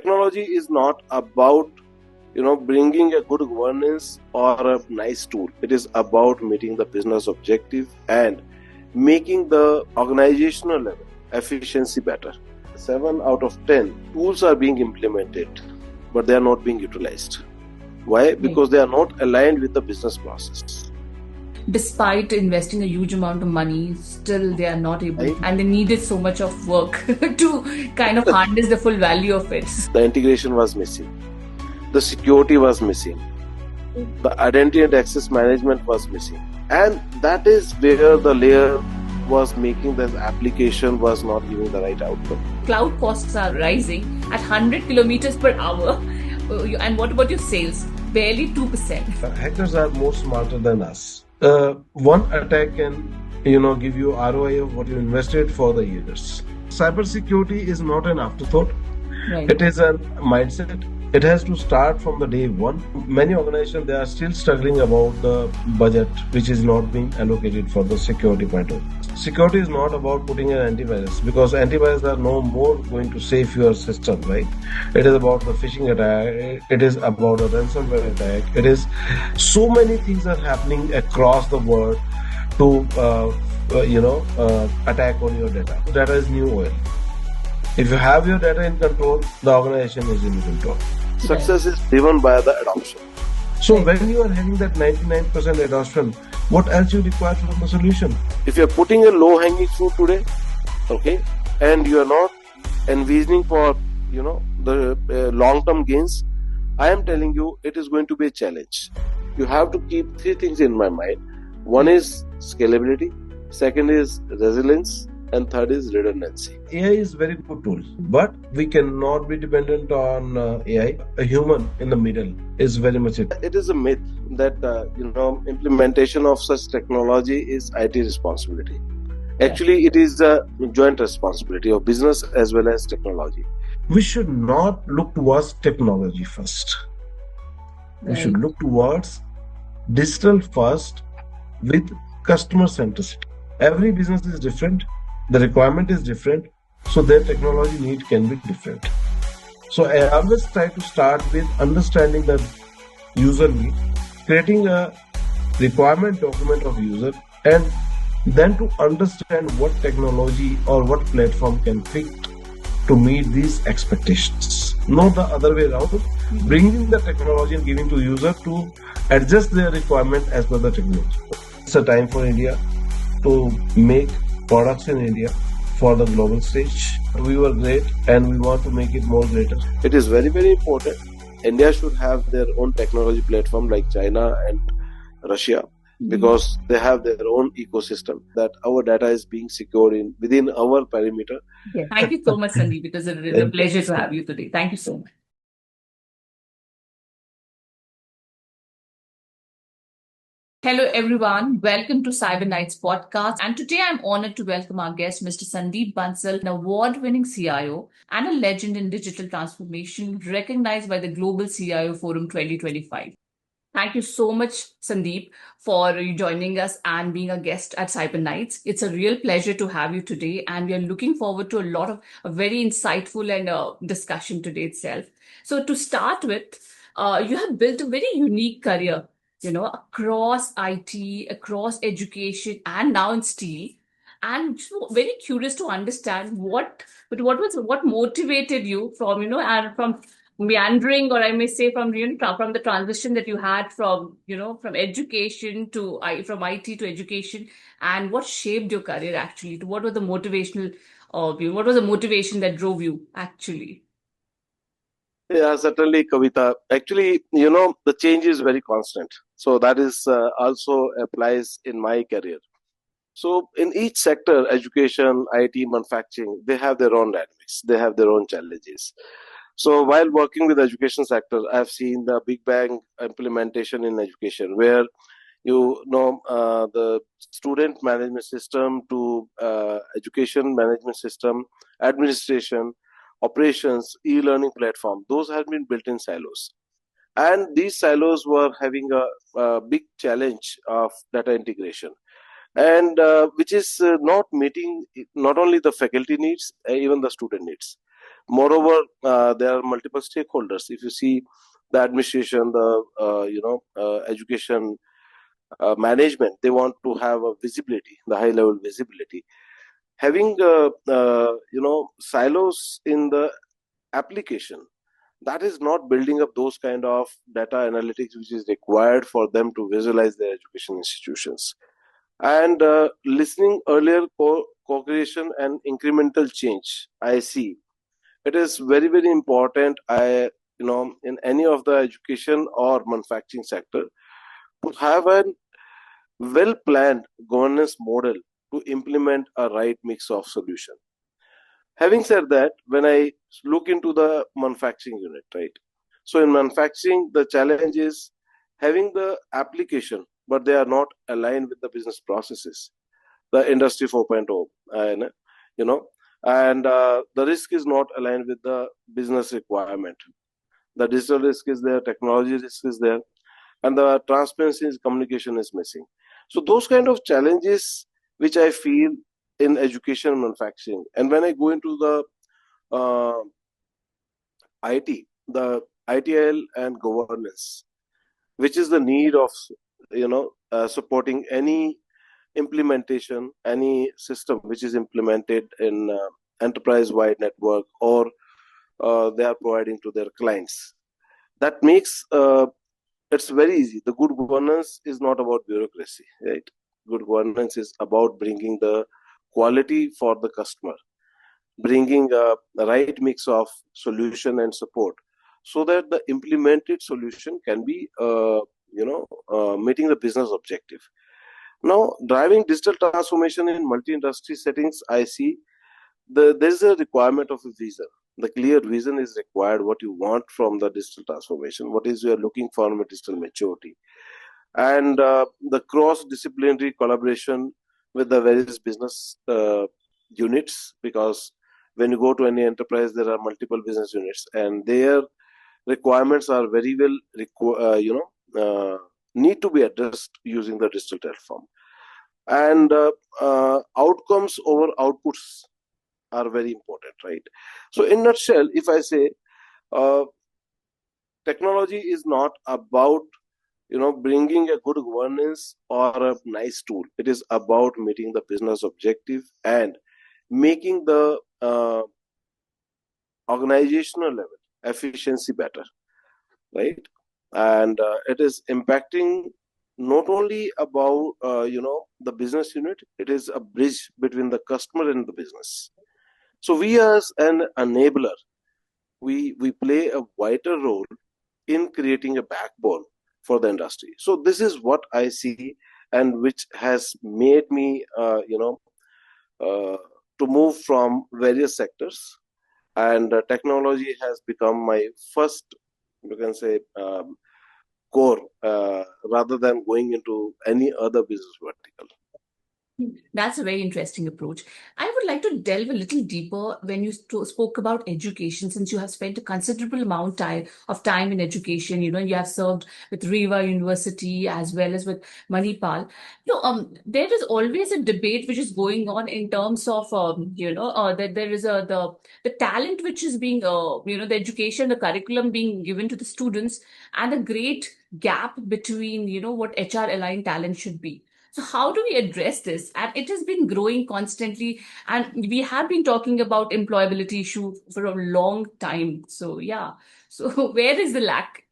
Technology is not about bringing a good governance or a nice tool. It is about meeting the business objective and making the organizational level efficiency better. 7 out of 10 tools are being implemented, but they are not being utilized. Why? Because they are not aligned with the business process. Despite investing a huge amount of money, still they are not able, and they needed so much of work to kind of harness the full value of it. The integration was missing. The security was missing. The identity and access management was missing. And that is where the layer was making this application was not giving the right outcome. Cloud costs are rising at 100 kilometers per hour. And what about your sales? Barely 2%. Hackers are more smarter than us. One attack can, give you ROI of what you invested for the years. Cybersecurity is not an afterthought. Right. It is a mindset. It has to start from the day one. Many organizations, they are still struggling about the budget, which is not being allocated for the security point of view. Security is not about putting an antivirus, because antivirus are no more going to save your system, right? It is about the phishing attack. It is about a ransomware attack. It is so many things are happening across the world to, attack on your data. Data is new oil. If you have your data in control, the organization is in control. Success is driven by the adoption. So when you are having that 99% adoption, what else you require from the solution? If you are putting a low-hanging fruit today, okay, and you are not envisioning for the long-term gains, I am telling you it is going to be a challenge. You have to keep three things in my mind. One is scalability, second is resilience, and third is redundancy. AI is very good tool, but we cannot be dependent on AI. A human in the middle is very much it. It is a myth that implementation of such technology is IT responsibility. Actually, it is a joint responsibility of business as well as technology. We should not look towards technology first. We should look towards digital first with customer centricity. Every business is different. The requirement is different, so their technology need can be different. So I always try to start with understanding the user need, creating a requirement document of user, and then to understand what technology or what platform can fit to meet these expectations. Not the other way around, bringing the technology and giving to user to adjust their requirement as per the technology. It's a time for India to make products in India for the global stage. We were great and we want to make it more greater. It is very, very important. India should have their own technology platform like China and Russia, because they have their own ecosystem that our data is being secured within our perimeter. Yes. Thank you so much, Sandeep. It was a pleasure to have you today. Thank you so much. Hello, everyone. Welcome to Cyber Nights podcast. And today I'm honored to welcome our guest, Mr. Sandeep Bansal, an award-winning CIO and a legend in digital transformation, recognized by the Global CIO Forum 2025. Thank you so much, Sandeep, for joining us and being a guest at Cyber Nights. It's a real pleasure to have you today, and we are looking forward to a very insightful and discussion today itself. So to start with, you have built a very unique career, across IT, across education, and now in steel. And so very curious to understand what motivated you from, and from meandering, or I may say from from the transition that you had from from education to from IT to education, and what shaped your career actually. What was the motivational what was the motivation that drove you actually? Yeah, certainly, Kavita. Actually, the change is very constant. So that is also applies in my career. So in each sector, education, IT, manufacturing, they have their own dynamics. They have their own challenges. So while working with the education sector, I've seen the big bang implementation in education, where the student management system to education management system, administration, operations, e-learning platform, those have been built in silos. And these silos were having a big challenge of data integration, and which is not meeting not only the faculty needs, even the student needs. Moreover, there are multiple stakeholders. If you see the administration, the education management, they want to have a visibility, the high level visibility. Having silos in the application, that is not building up those kind of data analytics which is required for them to visualize their education institutions. And listening earlier, co-creation and incremental change, I see it is very very important. In any of the education or manufacturing sector, to have a well planned governance model to implement a right mix of solution. Having said that, when I look into the manufacturing unit, right? So in manufacturing, the challenge is having the application, but they are not aligned with the business processes, the industry 4.0, and you know, and the risk is not aligned with the business requirement. The digital risk is there, technology risk is there, and the transparency in communication is missing. So those kind of challenges which I feel in education and manufacturing. And when I go into the uh, IT, the ITIL and governance, which is the need of supporting any implementation, any system which is implemented in enterprise-wide network, or they are providing to their clients. That makes it's very easy. The good governance is not about bureaucracy, right? Good governance is about bringing the quality for the customer, bringing the right mix of solution and support, so that the implemented solution can be meeting the business objective. Now, driving digital transformation in multi-industry settings, I see there's a requirement of a vision. The clear vision is required, what you want from the digital transformation, what is you are looking for from a digital maturity, and the cross-disciplinary collaboration with the various business units, because when you go to any enterprise, there are multiple business units, and their requirements are very well need to be addressed using the digital platform. And outcomes over outputs are very important, right? So in nutshell, if I say uh, technology is not about bringing a good governance or a nice tool. It is about meeting the business objective and making the organizational level efficiency better, right? And it is impacting not only about the business unit, it is a bridge between the customer and the business. So we as an enabler, we play a vital role in creating a backbone for the industry. So this is what I see, and which has made me uh, to move from various sectors, and technology has become my first, you can say, core, rather than going into any other business vertical. That's a very interesting approach. I would like to delve a little deeper when you spoke about education, since you have spent a considerable amount of time in education. You have served with Reva University as well as with Manipal. There is always a debate which is going on in terms of, that there is the talent which is being, the education, the curriculum being given to the students, and a great gap between, what HR aligned talent should be. So how do we address this? And it has been growing constantly, and we have been talking about employability issue for a long time. So yeah, so where is the lack?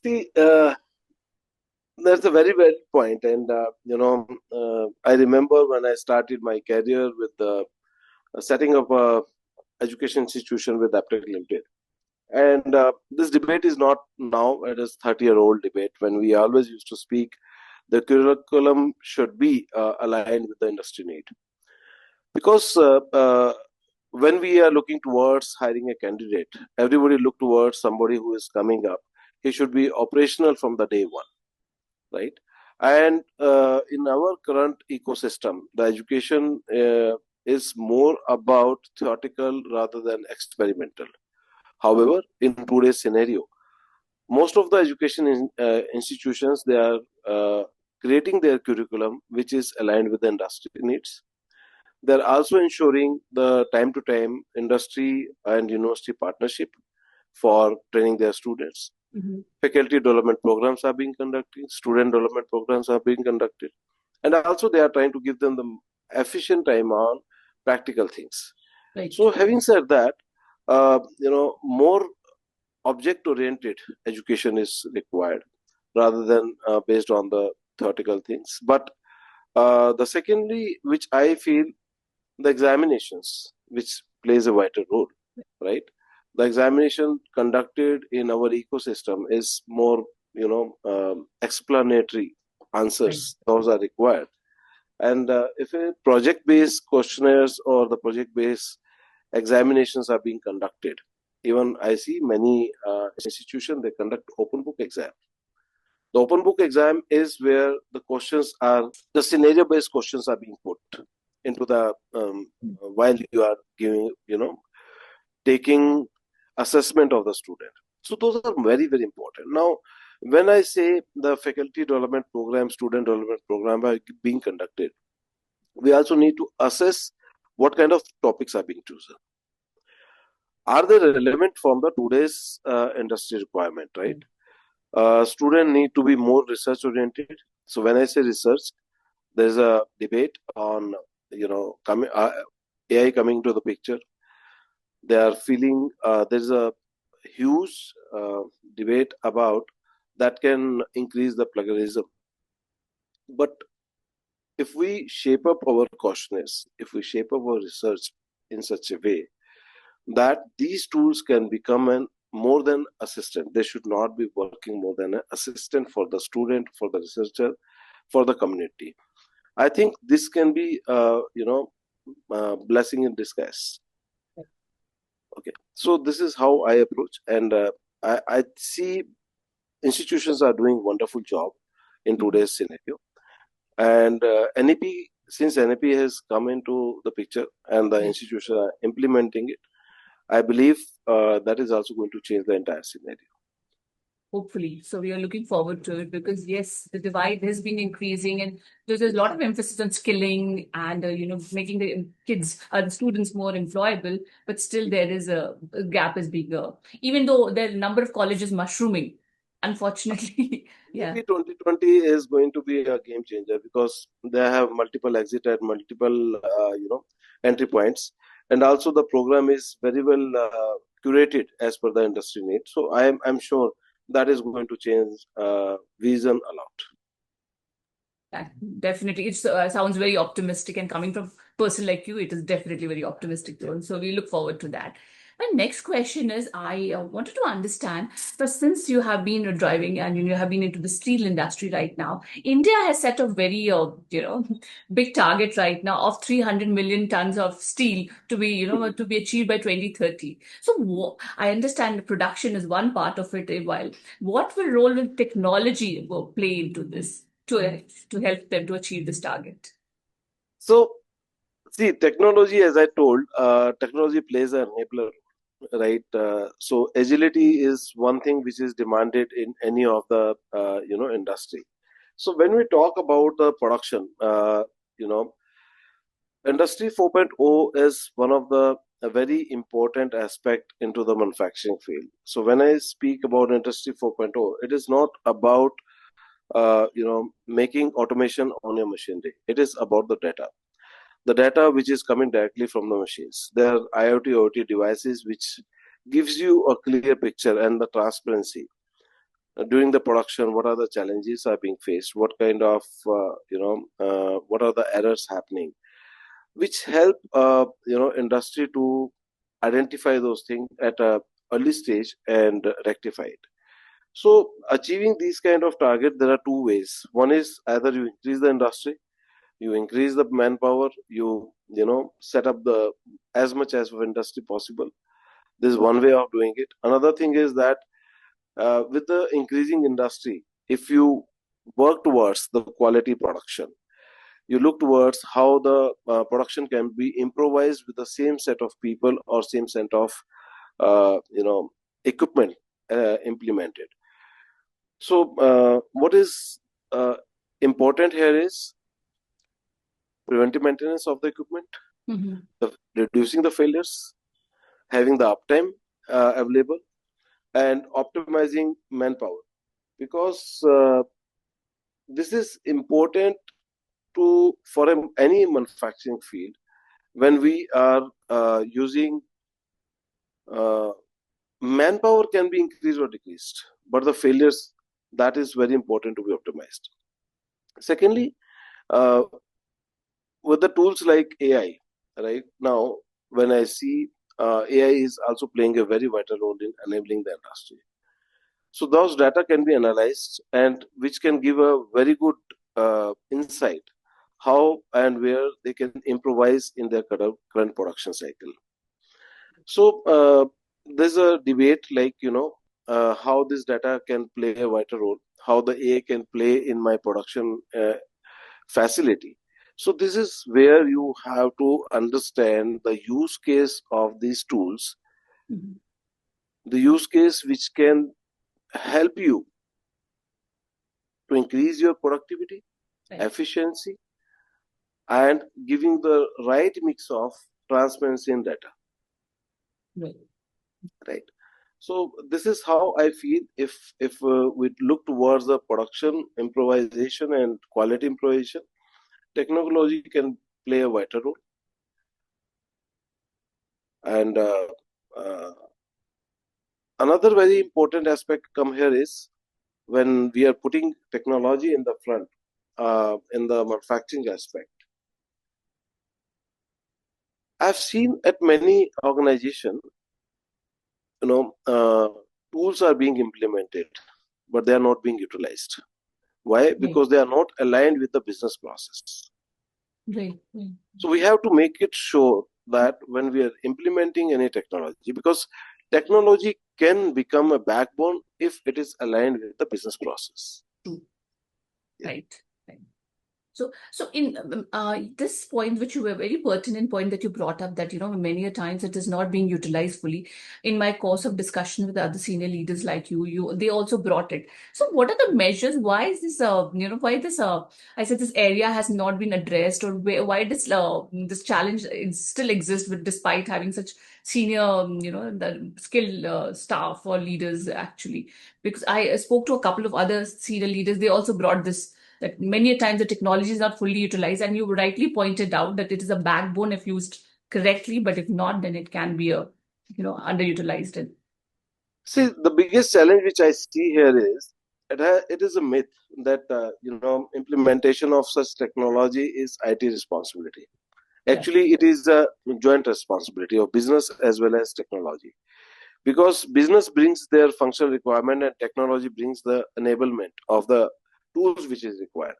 See, that's a very valid point, and I remember when I started my career with setting up a education institution with Aptech Limited. And this debate is not now, it is 30-year-old debate, when we always used to speak the curriculum should be aligned with the industry need. Because when we are looking towards hiring a candidate, everybody look towards somebody who is coming up. He should be operational from the day one, right? And in our current ecosystem, the education is more about theoretical rather than experimental. However, in today's scenario, most of the education institutions, they are creating their curriculum which is aligned with the industry needs. They're also ensuring the time to time industry and university partnership for training their students. Faculty development programs are being conducted, student development programs are being conducted, and also they are trying to give them the efficient time on practical things. Right. So, having said that, more object oriented education is required rather than based on the theoretical things. But the secondly, which I feel, the examinations, which plays a vital role, right? The examination conducted in our ecosystem is more, explanatory answers. Those are required. And if a project-based questionnaires or the project-based examinations are being conducted, even I see many institutions, they conduct open book exam. The open book exam is where the questions are, the scenario based questions are being put into the while you are giving, taking assessment of the student. So those are very, very important. Now, when I say the faculty development program, student development program are being conducted, we also need to assess what kind of topics are being chosen. Are they relevant from the today's industry requirement, right? Student need to be more research oriented. So when I say research, there's a debate on AI coming to the picture. They are feeling there's a huge debate about that can increase the plagiarism. But if we shape up our questionnaires, if we shape up our research in such a way that these tools can become an more than assistant, they should not be working more than an assistant for the student, for the researcher, for the community. I think this can be, blessing in disguise. Okay, so this is how I approach, and I see institutions are doing wonderful job in today's scenario, and NEP, since NEP has come into the picture and the institutions are implementing it, I believe that is also going to change the entire scenario. Hopefully. So we are looking forward to it because yes, the divide has been increasing and there's a lot of emphasis on skilling and making the kids, the students more employable. But still, there is a gap is bigger, even though the number of colleges mushrooming. Unfortunately, yeah. Maybe 2020 is going to be a game changer because they have multiple exit and multiple entry points, and also the program is very well curated as per the industry needs. So I'm sure that is going to change vision a lot. Yeah, definitely. It sounds very optimistic, and coming from a person like you, it is definitely very optimistic tone. So we look forward to that. My next question is, I wanted to understand, but since you have been driving and you have been into the steel industry right now, India has set a very, big target right now of 300 million tons of steel to be, to be achieved by 2030. So I understand the production is one part of it. While what will role will technology play into this? To help them to achieve this target? So see, technology, as I told, technology plays an enabler, right? So agility is one thing which is demanded in any of the industry. So when we talk about the production, you know, Industry 4.0 is one of the a very important aspect into the manufacturing field. So when I speak about Industry 4.0, it is not about making automation on your machinery. It is about the data which is coming directly from the machines. There are IoT, OT devices which gives you a clear picture and the transparency during the production. What are the challenges are being faced? What kind of what are the errors happening? Which help industry to identify those things at a early stage and rectify it. So achieving these kind of target, there are two ways. One is either you increase the industry, you increase the manpower, you set up the as much as of industry possible. This is one way of doing it. Another thing is that with the increasing industry, if you work towards the quality production, you look towards how the production can be improvised with the same set of people or same set of equipment implemented. So what is important here is preventive maintenance of the equipment, reducing the failures, having the uptime available, and optimizing manpower. Because this is important to for any manufacturing field when we are using uh, manpower can be increased or decreased, but the failures, that is very important to be optimized. Secondly, uh, with the tools like AI, right now, when I see AI is also playing a very vital role in enabling the industry. So those data can be analyzed and which can give a very good insight how and where they can improvise in their current production cycle. So there's a debate like, how this data can play a vital role, how the AI can play in my production facility. So this is where you have to understand the use case of these tools, the use case which can help you to increase your productivity, right, efficiency, and giving the right mix of transparency and data. Right. Right. So this is how I feel. If we look towards the production improvisation and quality improvisation, technology can play a vital role. And uh, another very important aspect come here is when we are putting technology in the front, in the manufacturing aspect. I've seen at many organizations, tools are being implemented, but they are not being utilized. Why? Because they are not aligned with the business process. Right. So we have to make it sure that when we are implementing any technology, because technology can become a backbone if it is aligned with the business process. True. Right. Right. So in this point, which you were very pertinent point that you brought up, that many a times it is not being utilized fully. In my course of discussion with other senior leaders like you, they also brought it. So what are the measures? Why is this? Why this? I said this area has not been addressed, or why this challenge still exists, with despite having such senior, the skilled staff or leaders actually. Because I spoke to a couple of other senior leaders, they also brought this, that many a times the technology is not fully utilized, and you rightly pointed out that it is a backbone if used correctly, but if not, then it can be a underutilized. And see, the biggest challenge which I see here is it is a myth that implementation of such technology is IT responsibility. Actually, it is a joint responsibility of business as well as technology, because business brings their functional requirement and technology brings the enablement of the tools which is required.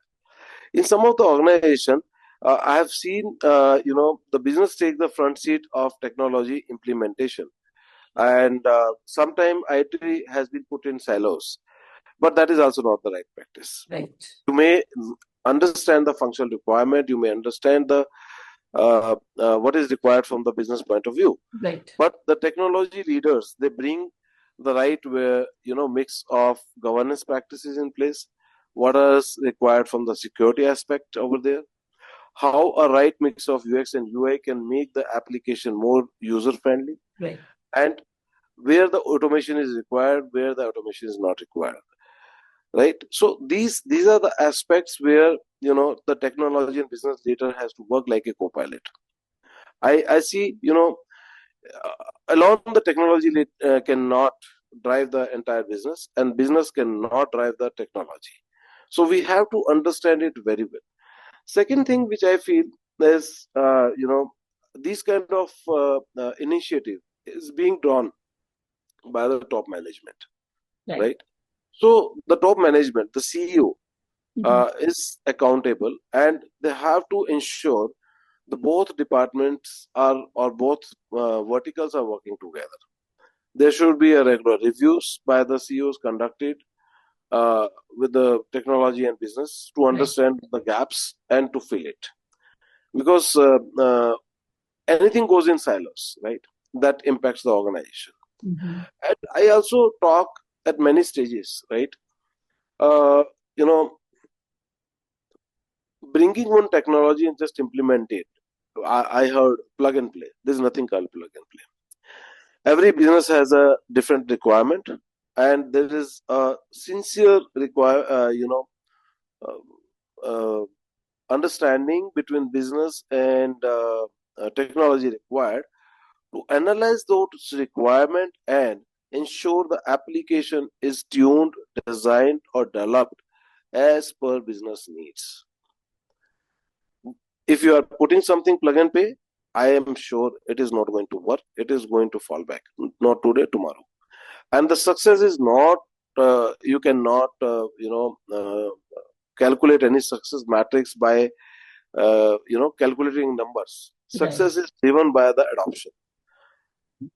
In some of the organization, I have seen, the business take the front seat of technology implementation, and sometimes IT has been put in silos, but that is also not the right practice. Right. You may understand the functional requirement, you may understand the what is required from the business point of view, right, but the technology leaders, they bring the right where mix of governance practices in place, what is required from the security aspect over there, how a right mix of UX and UI can make the application more user friendly, right, and where the automation is required, where the automation is not required. Right. So these are the aspects where the technology and business leader has to work like a co-pilot. I see, alone the technology cannot drive the entire business, and business cannot drive the technology. So we have to understand it very well. Second thing which I feel is, this kind of initiative is being drawn by the top management, right? So the top management, the CEO, is accountable, and they have to ensure the both departments are, or both verticals are working together. There should be a regular reviews by the CEOs conducted with the technology and business to understand the gaps and to fill it. Because anything goes in silos, right? That impacts the organization. And I also talk at many stages, right? Uh, bringing one technology and just implement it, I heard plug and play. There's nothing called plug and play. Every business has a different requirement, and there is a sincere uh, uh, understanding between business and technology required to analyze those requirement and ensure the application is tuned, designed, or developed as per business needs. If you are putting something plug and pay, I am sure it is not going to work. It is going to fall back, not today, tomorrow. And the success is not, you cannot, calculate any success matrix by, calculating numbers. Right. Success is driven by the adoption.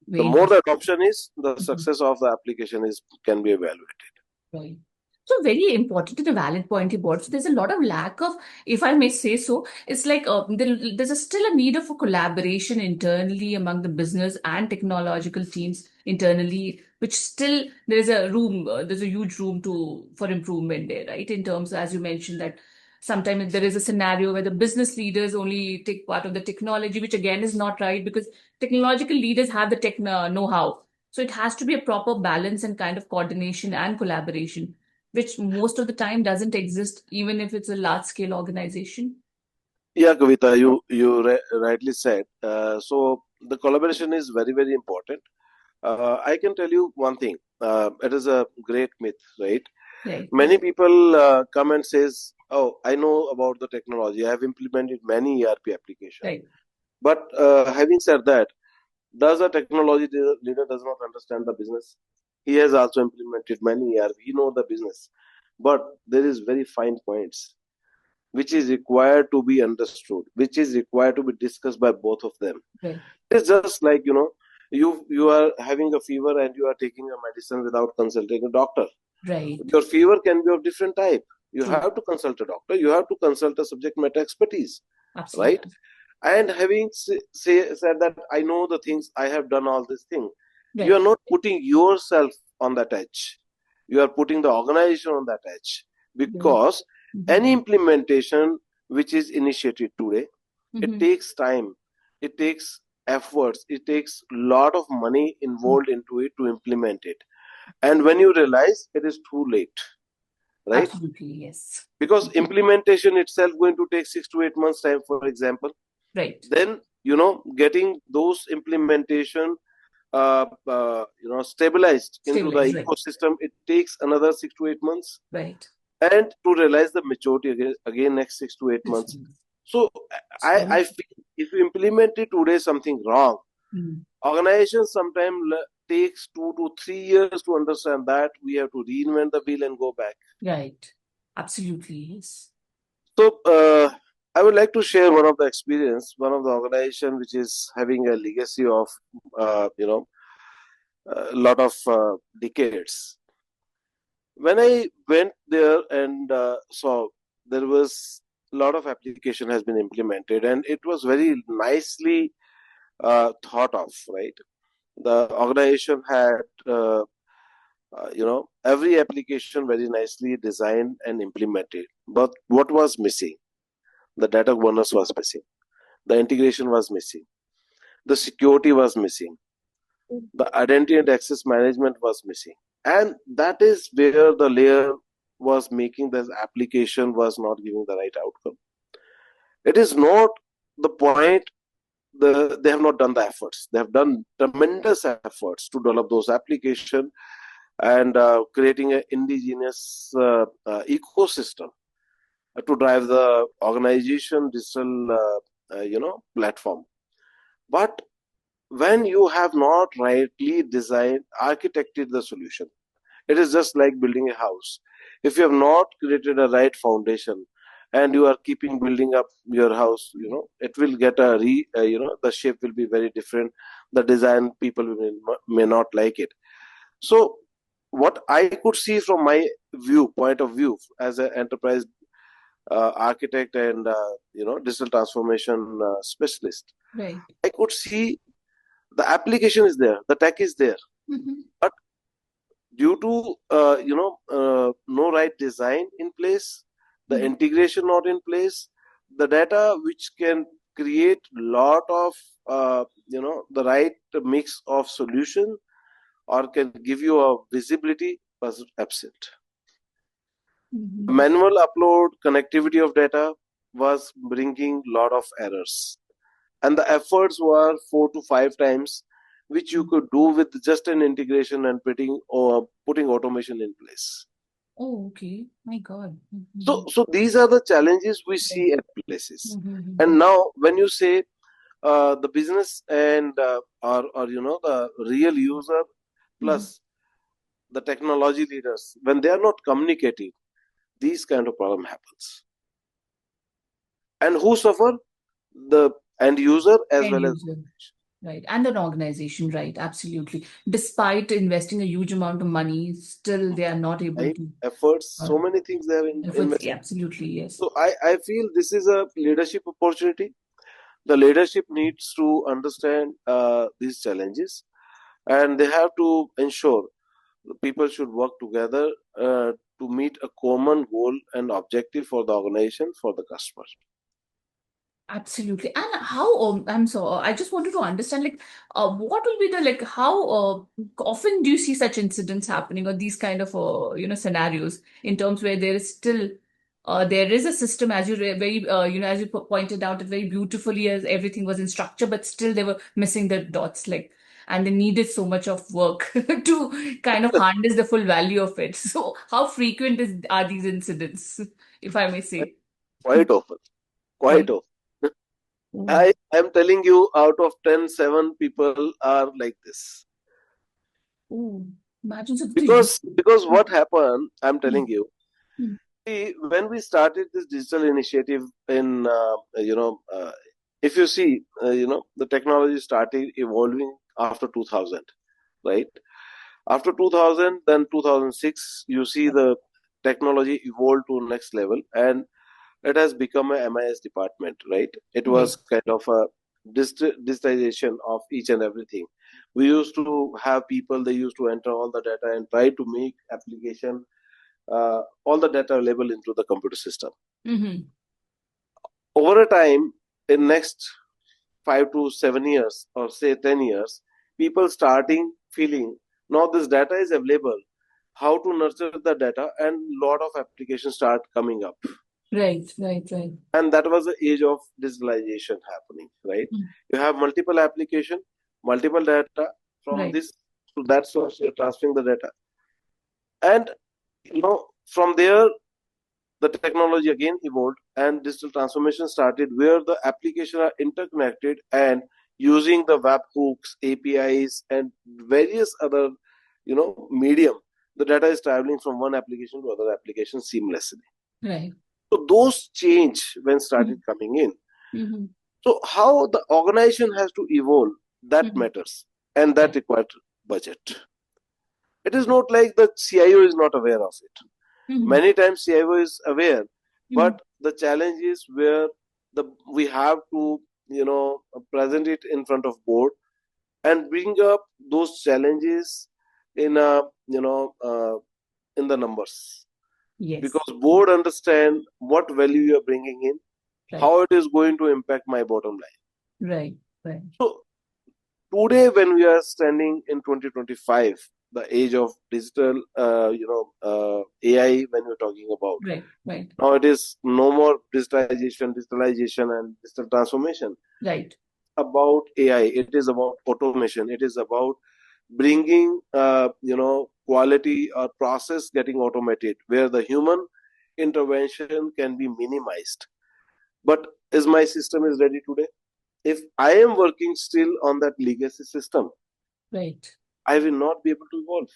The Very more interesting. the adoption is, the success of the application is can be evaluated. Right. So very important and a valid point you brought. So there's a lot of lack of, if I may say so, it's like there's still a need of a collaboration internally among the business and technological teams internally, which still there's a huge room for improvement there, right? In terms, as you mentioned, that sometimes there is a scenario where the business leaders only take part of the technology, which again is not right because technological leaders have the tech know-how. So it has to be a proper balance and kind of coordination and collaboration, which most of the time doesn't exist, even if it's a large scale organization. Yeah, Kavita, you rightly said. So the collaboration is very, very important. I can tell you one thing. It is a great myth, right? Right, Many people come and says, "Oh, I know about the technology. I have implemented many ERP application." right, But having said that, does a technology leader does not understand the business? He has also implemented many ERP. He know the business, but there is very fine points which is required to be understood, which is required to be discussed by both of them. right, It's just like, you are having a fever and you are taking a medicine without consulting a doctor. right. Your fever can be of different type. You True. have to consult a doctor. You have to consult a subject matter expertise, right? Absolutely. And having said that, I know the things, I have done all these things. You are Right. not putting yourself on that edge. You are putting the organization on that edge, Right. because Mm-hmm. any implementation which is initiated today, it Mm-hmm. takes time, it takes efforts, it takes a lot of money involved into it to implement it. And when you realize, it is too late, right? Absolutely. Yes. Because implementation itself going to take 6 to 8 months time, for example. Right. Then, getting those implementation stabilized into the Stabilize. Right. ecosystem, it takes another 6 to 8 months. Right. And to realize the maturity again next 6 to 8 months. Systems. So Sorry. I feel if you implement it today something wrong, Mm. organizations sometimes takes 2 to 3 years to understand that we have to reinvent the wheel and go back. Right. Absolutely. Yes. So I would like to share one of the experience, one of the organization which is having a legacy of a lot of decades. When I went there and saw, there was a lot of application has been implemented, and it was very nicely thought of, right? The organization had every application very nicely designed and implemented, but what was missing? The data governance was missing, the integration was missing, the security was missing, the identity and access management was missing. And that is where the layer was making this application was not giving the right outcome. It is not the point, they have not done the efforts. They have done tremendous efforts to develop those applications and creating an indigenous ecosystem to drive the organization digital platform. But when you have not rightly designed, architected the solution, it is just like building a house. If you have not created a right foundation and you are keeping building up your house, it will get the shape will be very different. The design, people may not like it. So what I could see from my point of view as an enterprise architect and digital transformation specialist, Right. I could see the application is there, the tech is there, Mm-hmm. but due to no right design in place, the integration not in place, the data which can create lot of the right mix of solution, or can give you a visibility, was absent. Mm-hmm. Manual upload, connectivity of data was bringing lot of errors, and the efforts were 4 to 5 times, which you could do with just an integration and putting automation in place. Oh, okay. My God. Mm-hmm. So these are the challenges we Right. see at places. Mm-hmm. And now, when you say the business and or the real user Mm-hmm. plus the technology leaders, when they are not communicating, these kind of problem happens. And who suffer? The end user as End well as user. Right. And an organization, right. Absolutely. Despite investing a huge amount of money, still they are not able time, to efforts, uh, so many things they have efforts. invested. Yeah, absolutely. Yes. So I feel this is a leadership opportunity. The leadership needs to understand these challenges, and they have to ensure the people should work together to meet a common goal and objective for the organization, for the customer. Absolutely. And how, I'm so, I just wanted to understand, like, what will be the, like, how often do you see such incidents happening or these kind of, scenarios in terms where there is still, there is a system, as you very, as you pointed out it very beautifully, as everything was in structure, but still they were missing the dots, like, and they needed so much of work to kind of harness the full value of it. So, how frequent are these incidents, if I may say? Quite often, quite Quite. often. Oh. I am telling you, out of 10, 7 people are like this. Oh, imagine so the Because what happened, I'm telling mm, you, mm, see, when we started this digital initiative in, if you see, the technology started evolving after 2000, right? After 2000, then 2006, you see the technology evolved to next level, and it has become a MIS department, right? It right. was kind of a digitization of each and everything. We used to have people, they used to enter all the data and try to make application, all the data available into the computer system. Mm-hmm. Over a time, in next 5 to 7 years, or say 10 years, people starting feeling now this data is available, how to nurture the data, and lot of applications start coming up. Right, right, right. And that was the age of digitalization happening, right? Mm, You have multiple application, multiple data, from right. this to that source you're transferring the data. And from there the technology again evolved and digital transformation started, where the applications are interconnected and using the webhooks, APIs, and various other medium, the data is traveling from one application to other application seamlessly. Right. So those change when started Mm-hmm. coming in. Mm-hmm. So how the organization has to evolve, that Mm-hmm. matters, and that Right. requires budget. It is not like the CIO is not aware of it. Mm-hmm. Many times CIO is aware, Mm-hmm. but the challenge is where we have to present it in front of board and bring up those challenges in a in the numbers, Yes. because board understand what value you are bringing in, Right. how it is going to impact my bottom line. Right. Right. So today, when we are standing in 2025, the age of digital, AI, when we're talking about, Right. Right. now it is no more digitalization, and digital transformation. Right. About AI, it is about automation. It is about bringing, quality or process getting automated, where the human intervention can be minimized. But is my system is ready today? If I am working still on that legacy system, Right. I will not be able to evolve.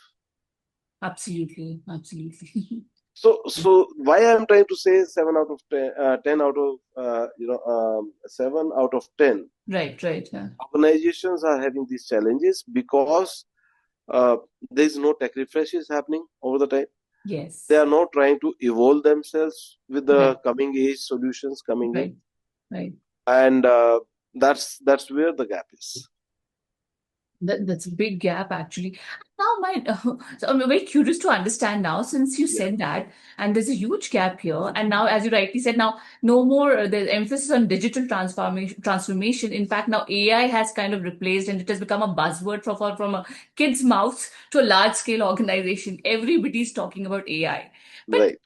Absolutely. Absolutely. So why I'm trying to say 7 out of 10, 10 out of 7 out of 10 Right. Right. Yeah. organizations are having these challenges, because uh, there is no tech refresh is happening over the time. They Yes. are not trying to evolve themselves with the Right. coming age solutions coming in, Right. Right. and that's where the gap is. That's a big gap, actually. Now, so I'm very curious to understand now, since you Yeah, said that, and there's a huge gap here. And now, as you rightly said, now no more there's emphasis on digital transformation. Transformation. In fact, now AI has kind of replaced, and it has become a buzzword from a kid's mouth to a large scale organization. Everybody's talking about AI, but right.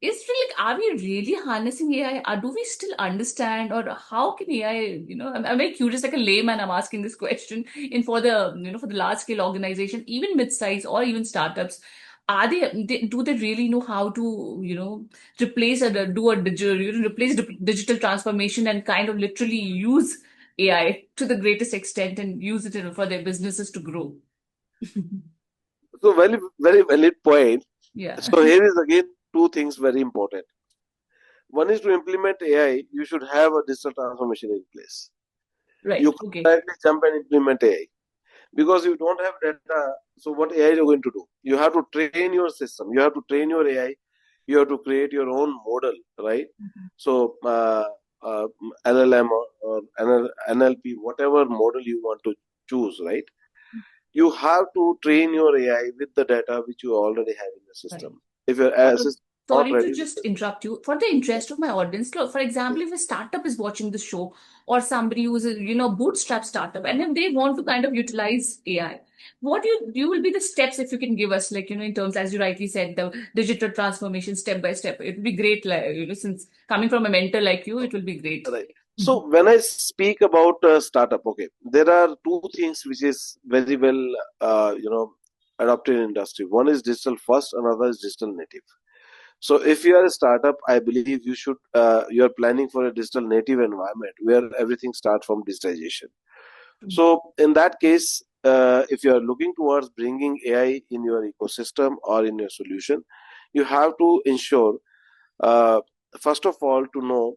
is really like, are we really harnessing AI? Do we still understand, or how can AI? I'm very curious, like a layman. I'm asking this question. In for the for the large scale organization, even mid size or even startups, do they really know how to replace or do a digital replace digital transformation and kind of literally use AI to the greatest extent and use it for their businesses to grow? So very, very valid point. Yeah. So here is again two things very important. One is to implement AI, you should have a digital transformation in place. You Right. can't Okay. directly jump and implement AI because you don't have data. So what AI are you going to do? You have to train your system. You have to train your AI. You have to create your own model, right? Mhm. So uh, LLM or NLP, whatever model you want to choose, right? You have to train your AI with the data which you already have in the Right. system. If your system is not Sorry to ready with just this, interrupt you. For the interest of my audience, look, for example, if a startup is watching the show or somebody who's a bootstrap startup, and if they want to kind of utilize AI, what you will be the steps if you can give us, like in terms, as you rightly said, the digital transformation step by step. It would be great, like, since coming from a mentor like you, it will be great. right? Mhm. So when I speak about startup, okay, there are two things which is very well, adopted in industry. One is digital first, another is digital native. So if you are a startup, I believe you are planning for a digital native environment where everything starts from digitization. So in that case, if you are looking towards bringing AI in your ecosystem or in your solution, you have to ensure, uh, first of all, to know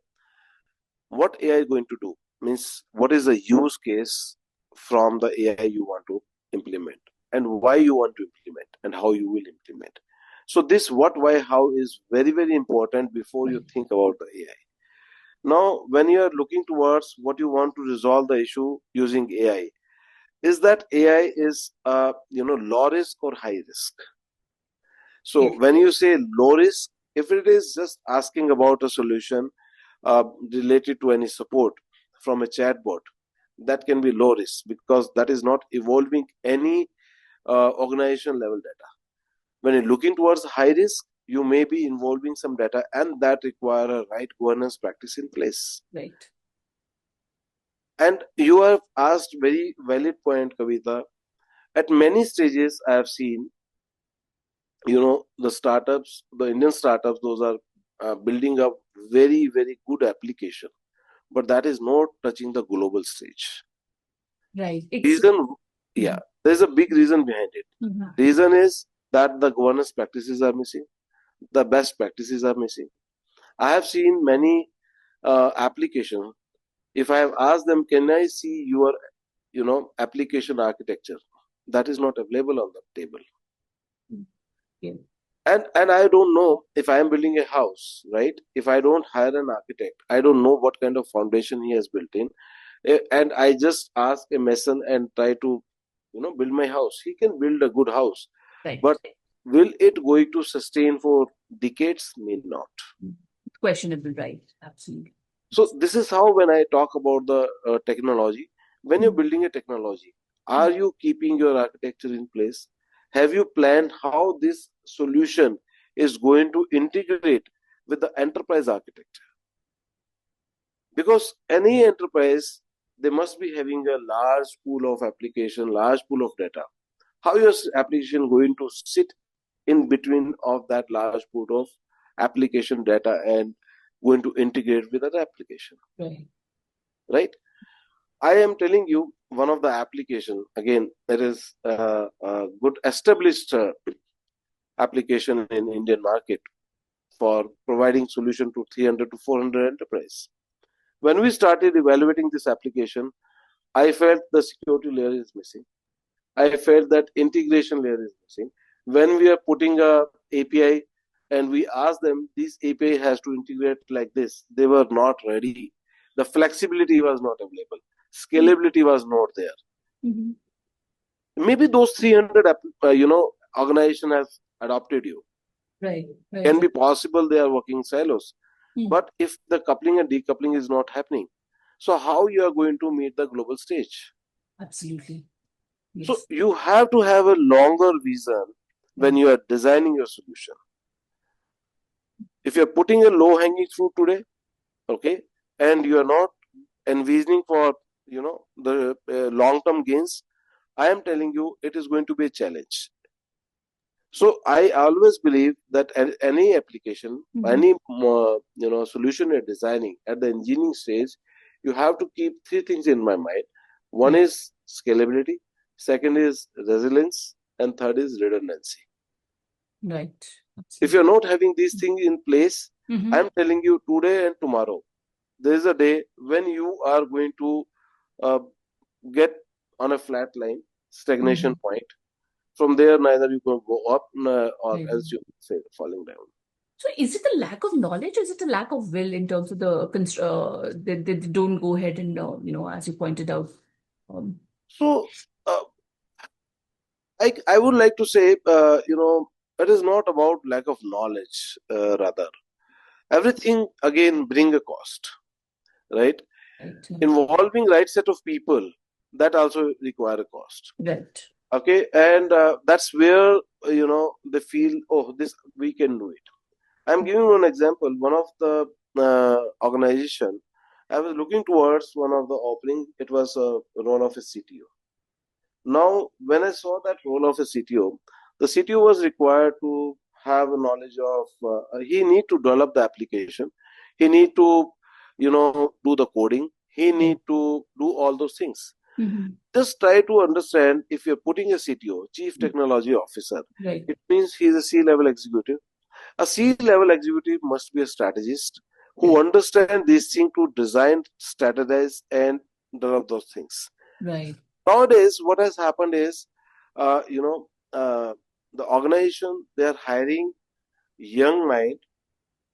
what AI is going to do. Means what is the use case from the AI you want to implement, and why you want to implement, and how you will implement. So this what, why, how is very, very important before you Right. think about the AI. Now, when you are looking towards what you want to resolve the issue using AI, is that AI is low risk or high risk. So Yes. when you say low risk, if it is just asking about a solution related to any support from a chatbot, that can be low risk because that is not evolving any organization level data. When you're looking towards high risk, you may be involving some data and that require a right governance practice in place. Right. And you have asked very valid point, Kavita. At many stages, I have seen, the startups, the Indian startups, those are building up very, very good application, but that is not touching the global stage. Right. Reason, yeah, Mhm. there's a big reason behind it. Mhm. Reason is that the governance practices are missing, the best practices are missing. I have seen many applications. If I have asked them, can I see your, application architecture? That is not available on the table. Yeah. And I don't know if I am building a house, right? If I don't hire an architect, I don't know what kind of foundation he has built in. And I just ask a mason and try to, build my house. He can build a good house, Right. but will it going to sustain for decades? May not. Questionable, right? Absolutely. So this is how when I talk about the technology, when you're building a technology, are you keeping your architecture in place? Have you planned how this solution is going to integrate with the enterprise architecture? Because any enterprise, they must be having a large pool of application, large pool of data. How is application going to sit in between of that large pool of application data and going to integrate with other application, Right. right? I am telling you one of the application. Again, there is a good established application in Indian market for providing solution to 300 to 400 enterprise. When we started evaluating this application, I felt the security layer is missing. I felt that integration layer is missing. When we are putting a API and we ask them, this API has to integrate like this, they were not ready. The flexibility was not available. Scalability was not there. Mm-hmm. Maybe those 300 organization have adopted you. Right. Right. Can be possible they are working silos. Mm. But if the coupling and decoupling is not happening, so how you are going to meet the global stage? Absolutely. So Yes. you have to have a longer vision when Right. you are designing your solution. If you're putting a low hanging fruit today, okay, and you are not envisioning for the long term gains, I am telling you it is going to be a challenge. So I always believe that any application, Mm-hmm. any solution you're designing at the engineering stage, you have to keep three things in my mind. One Right. is scalability, second is resilience, and third is redundancy. Right. If Absolutely. you're not having these things in place, Mm-hmm. I'm telling you today and tomorrow, there is a day when you are going to uh, get on a flat line, Mm-hmm. stagnation point. From there, neither you can go up or Right. else you say falling down. So is it a lack of knowledge or is it a lack of will in terms of they don't go ahead and, as you pointed out? Um, So uh, I would like to say, it is not about lack of knowledge. Rather, everything again bring a cost, right? right. Involving right set of people that also require a cost. Right. Okay, and that's where they feel, oh, this we can do it. I'm giving one example. One of the organization, I was looking towards one of the opening. It was a role of a CTO. Now, when I saw that role of a CTO, the CTO was required to have a knowledge of. He need to develop the application. He need to, do the coding. He Right. need to do all those things. Mm-hmm. Just try to understand if you're putting a CTO, Chief Technology Officer, Right. it means he's a C-level executive. A C-level executive must be a strategist who Right. understand these things to design, strategize, and develop those things. Right. Nowadays, what has happened is, uh, you know, uh, the organization they are hiring young mind.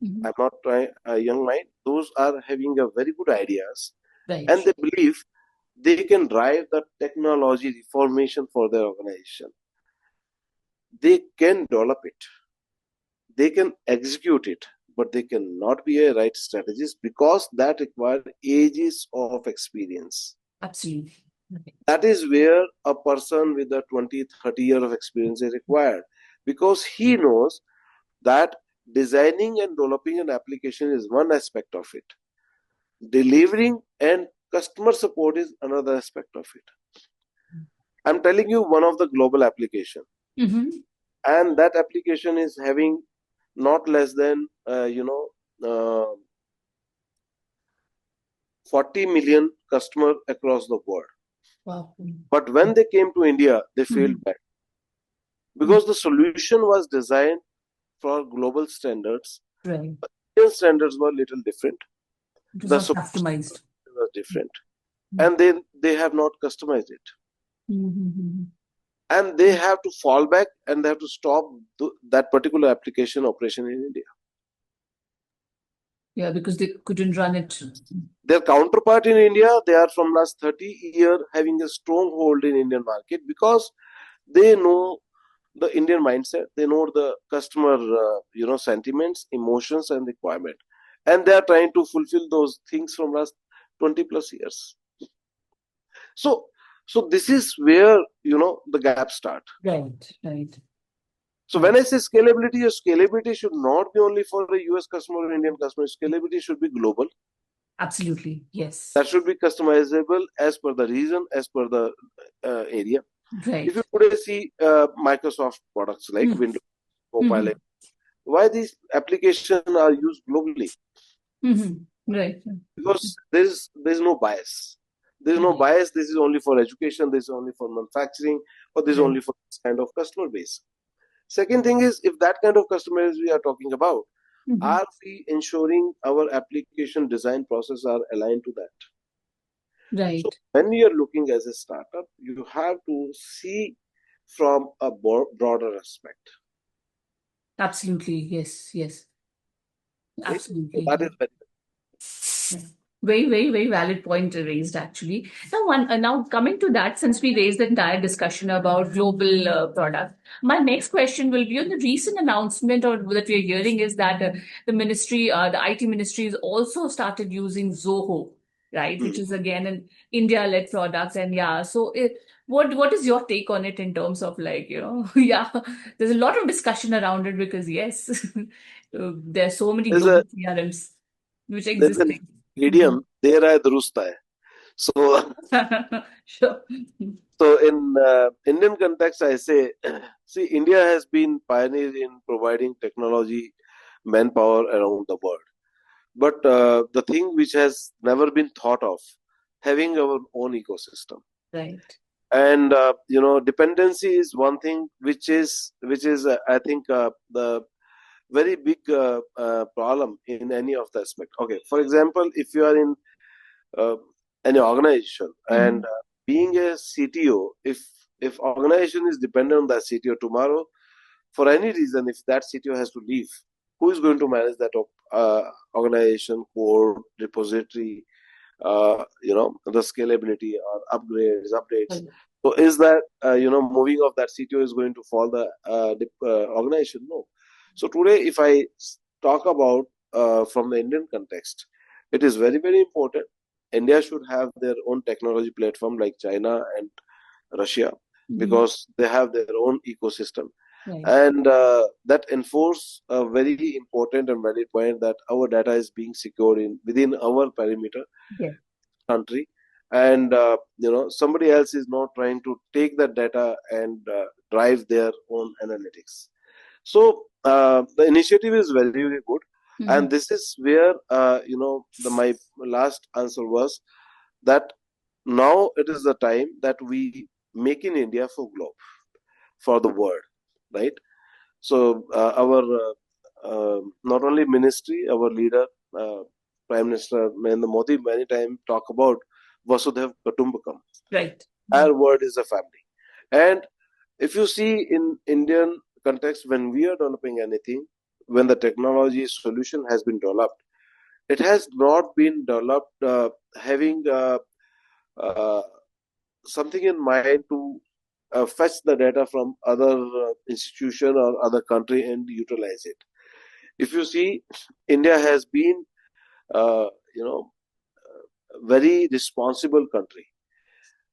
Mm-hmm. I'm not trying a young mind. Those are having a very good ideas, Right. and they believe they can drive the technology reformation for their organization. They can develop it, they can execute it, but they cannot be a right strategist because that requires ages of experience. Absolutely. Right. That is where a person with a 20, 30 year of experience is required because he knows that designing and developing an application is one aspect of it. Delivering and customer support is another aspect of it. I'm telling you one of the global application, Mm-hmm. and that application is having not less than 40 million customers across the world. Wow. But when they came to India, they Mm-hmm. failed back because the solution was designed for global standards. Right. Indian standards were little different. It was The not support customized. was different, Mm-hmm. and they have not customized it, Mm-hmm. and they have to fall back and they have to stop that particular application operation in India. Yeah, because they couldn't run it. Their counterpart in India, they are from last 30 years having a stronghold in Indian market because they know the Indian mindset, they know the customer, sentiments, emotions, and requirement, and they are trying to fulfill those things from last 20 plus years. So, so this is where the gaps start. Right. Right. So when I say scalability, your scalability should not be only for the US customer or Indian customer. Scalability should be global. Absolutely. Yes. That should be customizable as per the region, as per the area. If you Right. today see Microsoft products like Mm-hmm. Windows, Copilot, why these applications are used globally? Mm-hmm. Right. Because there's no bias. There's no Right. bias. This is only for education. This is only for manufacturing, or this is Right. only for this kind of customer base. Second thing is, if that kind of customers we are talking about, Mm-hmm. are we ensuring our application design process are aligned to that? So Right. when you're looking as a startup, you have to see from a broader aspect. Absolutely. Yes. Yes. Okay? So Absolutely. that is very Yeah. Very, very, very valid point raised actually. Now coming to that, since we raised the entire discussion about global product, my next question will be on the recent announcement or that we're hearing is that the IT ministry has also started using Zoho, right? Which Mhm. is again an India-led product. And yeah, what is your take on it in terms of like, yeah, there's a lot of discussion around it because yes, there's so many There's global a CRMs which there's an existing. idiom, "Der hai durust hai." So, Sure. so in Indian context, I say, see, India has been pioneer in providing technology manpower around the world. But the thing which has never been thought of, having our own ecosystem. Right. And dependency is one thing which is I think the very big problem in any of the aspect. Okay, for example, if you are in uh, any organization and Mhm. being a CTO, if organization is dependent on that CTO tomorrow, for any reason, if that CTO has to leave, who is going to manage that organization, code, repository, the scalability or updates? Right. So is that moving of that CTO is going to fall the organization? No. So today, if I talk about from the Indian context, it is very, very important. India should have their own technology platform like China and Russia, Mhm. because they have their own ecosystem. Right. And that enforce a very important and valid point that our data is being secured in within our perimeter Yes. country. And somebody else is not trying to take that data and drive their own analytics. So the initiative is very, very good. And Mhm. this is where my last answer was that now it is the time that we make in India for globe, for the world, right? So our not only ministry, our leader, uh, Prime Minister Narendra Modi, many times talk about Vasudhaiv Kutumbakam. Right. Our world is a family. And if you see in Indian context, when we are developing anything, when the technology solution has been developed, it has not been developed having uh, something in mind to fetch the data from other institution or other country and utilize it. If you see, India has been, uh, you know, very responsible country.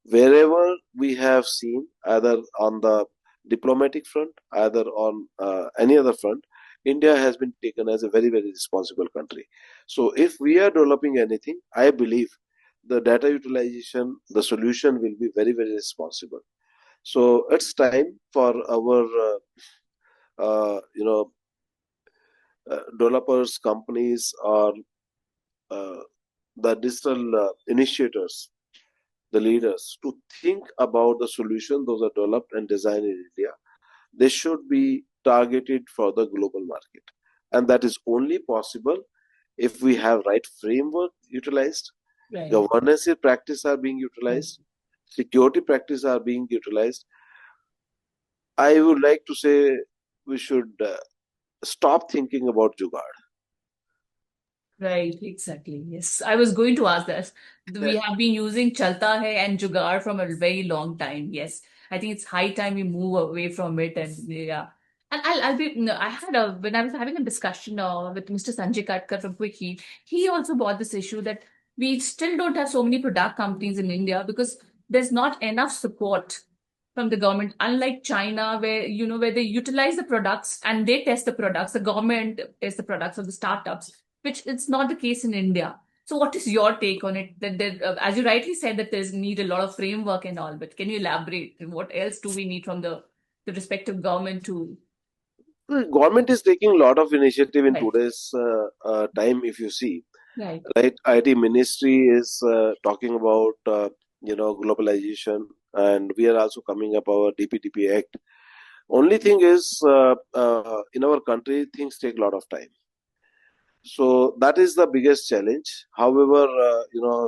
Wherever we have seen, either on the diplomatic front, either on any other front, India has been taken as a very, very responsible country. So if we are developing anything, I believe the data utilization, the solution will be very, very responsible. So it's time for our, developers, companies, or uh, the digital initiators, the leaders, to think about the solution those are developed and designed in India. They should be targeted for the global market. And that is only possible if we have right framework utilized, Right. governance practice are being Right. utilized, security practice are being utilized. I would like to say we should stop thinking about jugaad. Right, exactly. Yes, I was going to ask that. We have been using Chalta Hai and Jugaad from a very long time. Yes, I think it's high time we move away from it. And yeah, and I'll be. No, I had a when I was having a discussion with Mr. Sanjay Katkar from Quickie, he also brought this issue that we still don't have so many product companies in India because there's not enough support from the government. Unlike China, where where they utilize the products and they test the products, the government tests the products of the startups, which it's not the case in India. So, what is your take on it? As you rightly said, that there's need a lot of framework and all, but can you elaborate? What else do we need from the respective government to The government is taking a lot of initiative in right, today's time. If you see, right, right, IT ministry is talking about globalization, and we are also coming up our DPTP Act. Only thing is, in our country, things take a lot of time. So that is the biggest challenge. However,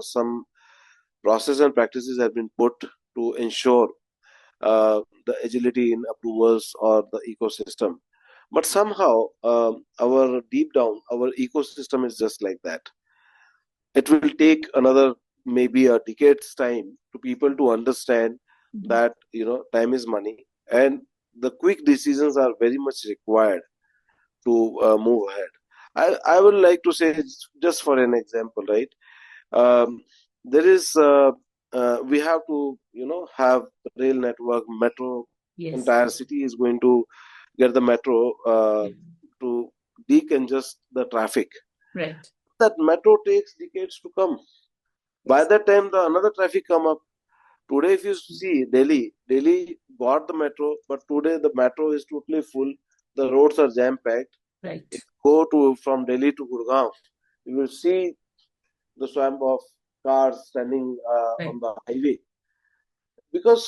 some process and practices have been put to ensure the agility in approvals or the ecosystem. But somehow, our deep down, our ecosystem is just like that. it will take another maybe a decade's time to people to understand Mhm. that time is money, and the quick decisions are very much required to move ahead. I would like to say, just for an example, right? um, there is we have to have rail network, metro. Yes. Entire city is going to get the metro to decongest the traffic. Right. That metro takes decades to come. By Yes. that time, the another traffic come up. Today, if you see Delhi got the metro, but today the metro is totally full. The roads are jam packed. If Right. you go to from Delhi to Gurgaon, you will see the swamp of cars standing Right. on the highway, because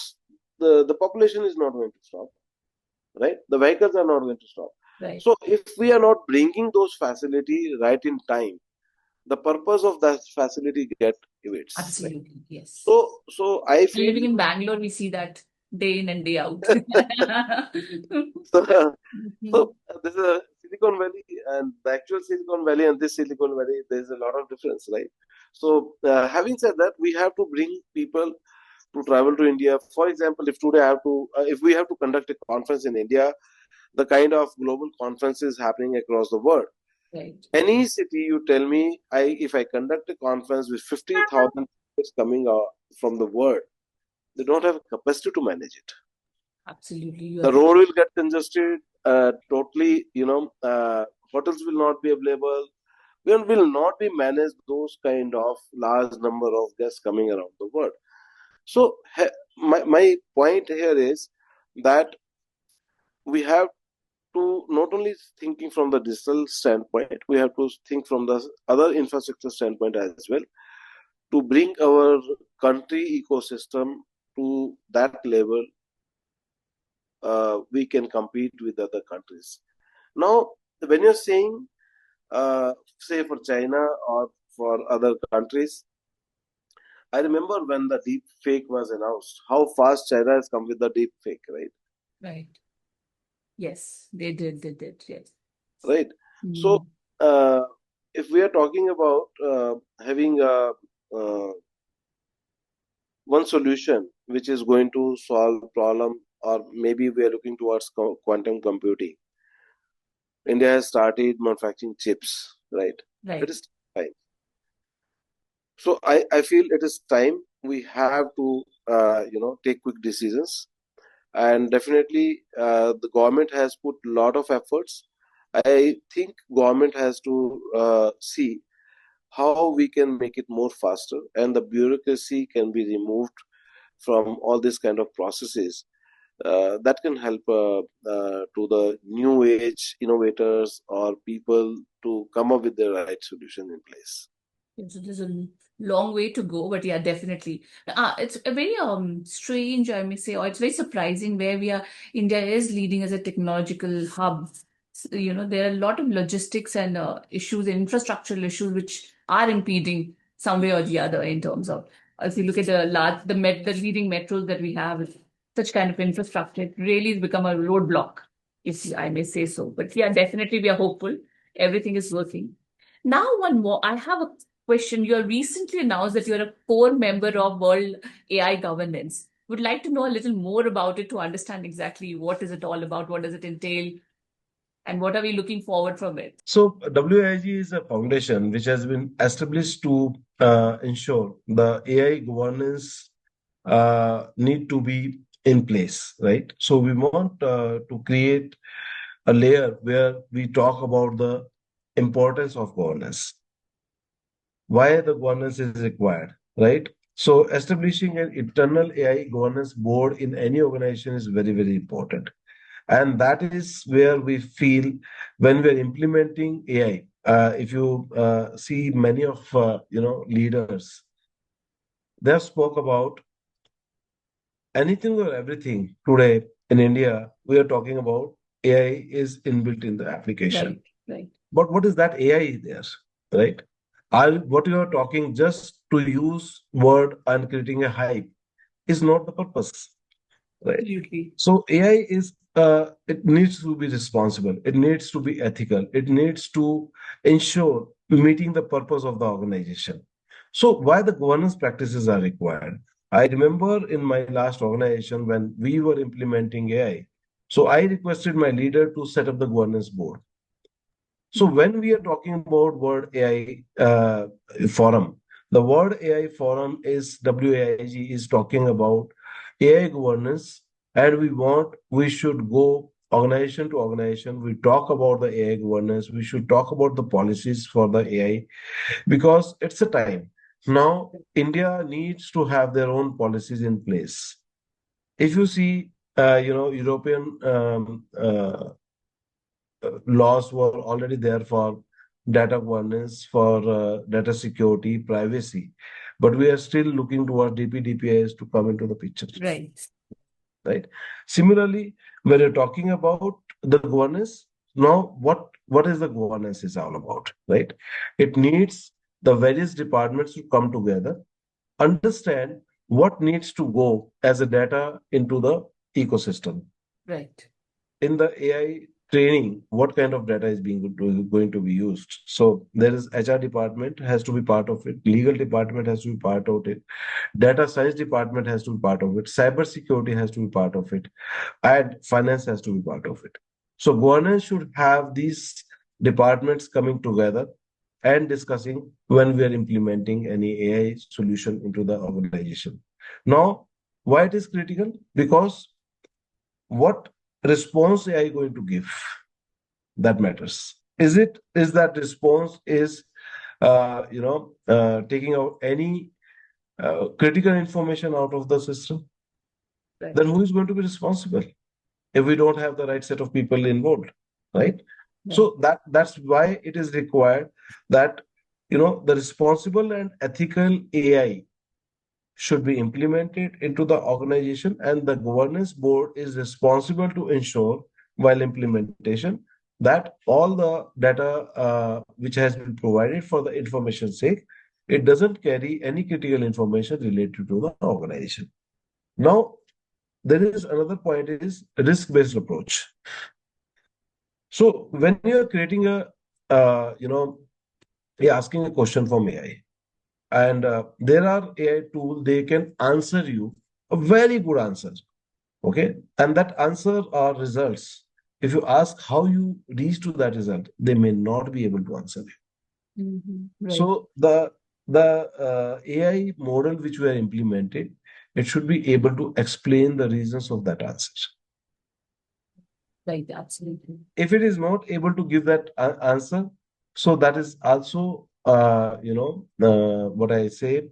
the population is not going to stop, right? The vehicles are not going to stop. Right. So if we are not bringing those facility right in time, the purpose of that facility get evades, right? Absolutely. Yes. So I feel Living in Bangalore, we see that day in and day out. so, Mhm. so there's a Silicon Valley, and the actual Silicon Valley and this Silicon Valley, there's a lot of difference, right? So having said that, we have to bring people to travel to India. For example, if today I have to, if we have to conduct a conference in India, the kind of global conferences happening across the world. Right. Any city you tell me, if I conduct a conference with 50,000 coming out from the world, they don't have capacity to manage it. Absolutely. You are The right. road will get congested totally. Hotels will not be available. We will not be managed those kind of large number of guests coming around the world. So my point here is that we have to not only thinking from the digital standpoint, we have to think from the other infrastructure standpoint as well, to bring our country ecosystem to that level. We can compete with other countries. Now, when you're saying, say for China or for other countries, I remember when the deep fake was announced, how fast China has come with the deep fake, right? Right. Yes, they did. They did. Yes. Right. So, Mm. uh, if we are talking about having uh, one solution which is going to solve problem, or maybe we are looking towards quantum computing. India has started manufacturing chips, right? It Right. is time. So I feel it is time we have to take quick decisions, and definitely the government has put a lot of efforts. I think government has to see how we can make it more faster, and the bureaucracy can be removed from all these kind of processes. That can help to the new age innovators or people to come up with the right solution in place. Yeah, so there's a long way to go, but yeah, definitely. It's a very strange, I may say, or it's very surprising where we are. India is leading as a technological hub. There are a lot of logistics and issues, infrastructural issues, which are impeding some way or the other in terms of. If you look at the leading metros that we have, with such kind of infrastructure, it really has become a roadblock, if I may say so. But yeah, definitely we are hopeful. Everything is working. Now, one more. I have a question. You have recently announced that you're a core member of World AI Governance. Would like to know a little more about it to understand exactly what is it all about, what does it entail, and what are we looking forward from it? So WIG is a foundation which has been established to ensure the AI governance need to be in place, right? So we want to create a layer where we talk about the importance of governance, why the governance is required, right? So establishing an internal AI governance board in any organization is very, very important. And that is where we feel when we're implementing AI. If you see many of leaders, they have spoke about anything or everything today in India. We are talking about AI is inbuilt in the application. Right, right. But what is that AI there, right? What you are talking just to use word and creating a hype is not the purpose, right? Absolutely. So AI is it needs to be responsible. It needs to be ethical. It needs to ensure meeting the purpose of the organization. So why the governance practices are required? I remember in my last organization when we were implementing AI. So I requested my leader to set up the governance board. So when we are talking about word AI forum, the word AI forum is WAIG is talking about AI governance, and we should go organization to organization. We talk about the AI governance. We should talk about the policies for the AI because it's a time now. India needs to have their own policies in place. If you see, European laws were already there for data governance, for data security, privacy, but we are still looking towards DPDPIs to come into the picture, Right. right? Similarly, when you're talking about the governance, now what is the governance is all about, right? It needs the various departments to come together, understand what needs to go as a data into the ecosystem. Right. In the AI training, what kind of data is going to be used? So there is HR department has to be part of it, legal department has to be part of it, data science department has to be part of it, cyber security has to be part of it, and finance has to be part of it. So governance should have these departments coming together and discussing when we are implementing any AI solution into the organization. Now, why it is critical? Because what response AI going to give, that matters. Is that response is taking out any critical information out of the system? Right. Then who is going to be responsible if we don't have the right set of people involved, right? Right. So that's why it is required that the responsible and ethical AI should be implemented into the organization, and the governance board is responsible to ensure while implementation that all the data which has been provided for the information sake, it doesn't carry any critical information related to the organization. Now, there is another point is risk-based approach. So when you're creating you're asking a question from AI, and there are AI tools, they can answer you a very good answer. Okay. And that answer are results. If you ask how you reach to that result, they may not be able to answer you. Right. So the AI model which we are implementing, it should be able to explain the reasons of that answer. Right. Absolutely. If it is not able to give that answer, so that is also what I say,